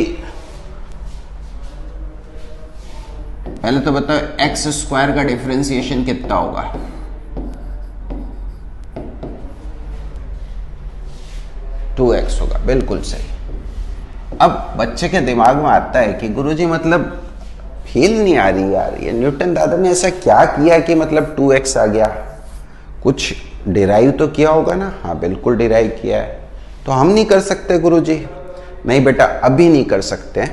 S1: पहले तो बताओ एक्स स्क्वायर का डिफरेंशिएशन कितना होगा। टू एक्स होगा, बिल्कुल सही। अब बच्चे के दिमाग में आता है कि गुरुजी मतलब फील नहीं आ रही यार, ये न्यूटन दादा ने ऐसा क्या किया कि मतलब 2x आ गया, कुछ डिराइव तो किया होगा ना। हाँ बिल्कुल डिराइव किया है। तो हम नहीं कर सकते गुरुजी? नहीं बेटा, अभी नहीं कर सकते।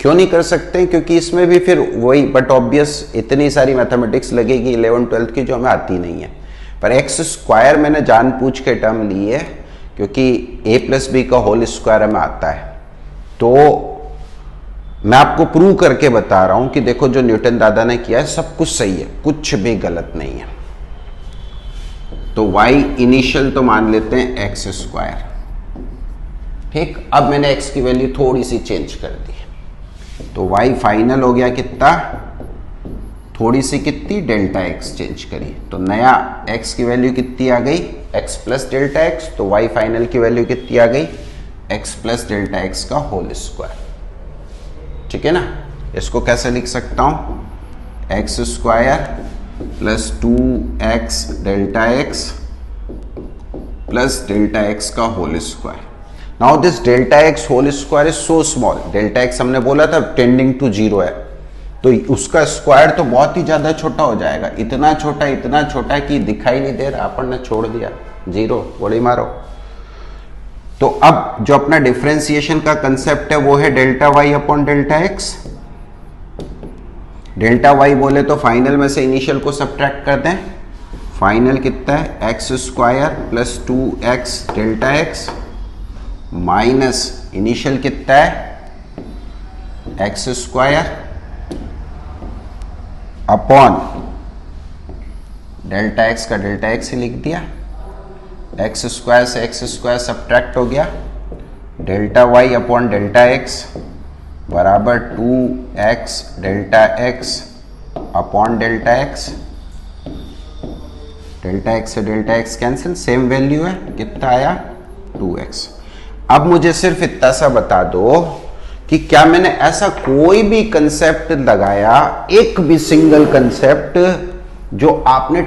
S1: क्यों नहीं कर सकते? क्योंकि इसमें भी फिर वही बट ऑब्वियस इतनी सारी मैथमेटिक्स लगेगी 11th-12th की जो हमें आती नहीं है। पर एक्स स्क्वायर मैंने जानबूझ के टर्म ली है क्योंकि a+b का होल स्क्वायर हमें आता है। तो मैं आपको प्रूव करके बता रहा हूं कि देखो जो न्यूटन दादा ने किया है सब कुछ सही है, कुछ भी गलत नहीं है। तो y इनिशियल तो मान लेते हैं एक्स स्क्वायर, ठीक। अब मैंने x की वैल्यू थोड़ी सी चेंज कर दी, तो y फाइनल हो गया कितना, थोड़ी सी कितनी, डेल्टा x चेंज करी, तो नया x की वैल्यू कितनी आ गई, x प्लस डेल्टा x। तो y फाइनल की वैल्यू कितनी आ गई, x प्लस डेल्टा x का होल स्क्वायर, ठीक है ना। इसको कैसे लिख सकता हूं, x square plus 2x delta x plus delta x का whole square. Now this delta x whole square is so small, delta x हमने बोला था टेंडिंग टू 0 है, तो उसका स्क्वायर तो बहुत ही ज्यादा छोटा हो जाएगा, इतना छोटा कि दिखाई नहीं दे रहा, अपन ने छोड़ दिया 0, गोली मारो। तो अब जो अपना डिफरेंशिएशन का कंसेप्ट है वो है delta y upon delta x। Delta y बोले तो फाइनल में से इनिशियल को सब्ट्रैक्ट कर दें, फाइनल कितना है, x square plus 2x delta x minus initial कितना है, x square upon delta x का डेल्टा x ही लिख दिया, एक्स स्क्वायर से एक्स स्क्वायर सब्ट्रैक्ट हो गया, delta y upon delta x बराबर 2x delta x upon delta x। Delta x से delta x cancel, same value है, कितना आया 2x। अब मुझे सिर्फ इतना सा बता दो कि क्या मैंने ऐसा कोई भी कंसेप्ट लगाया, एक भी सिंगल कंसेप्ट जो आपने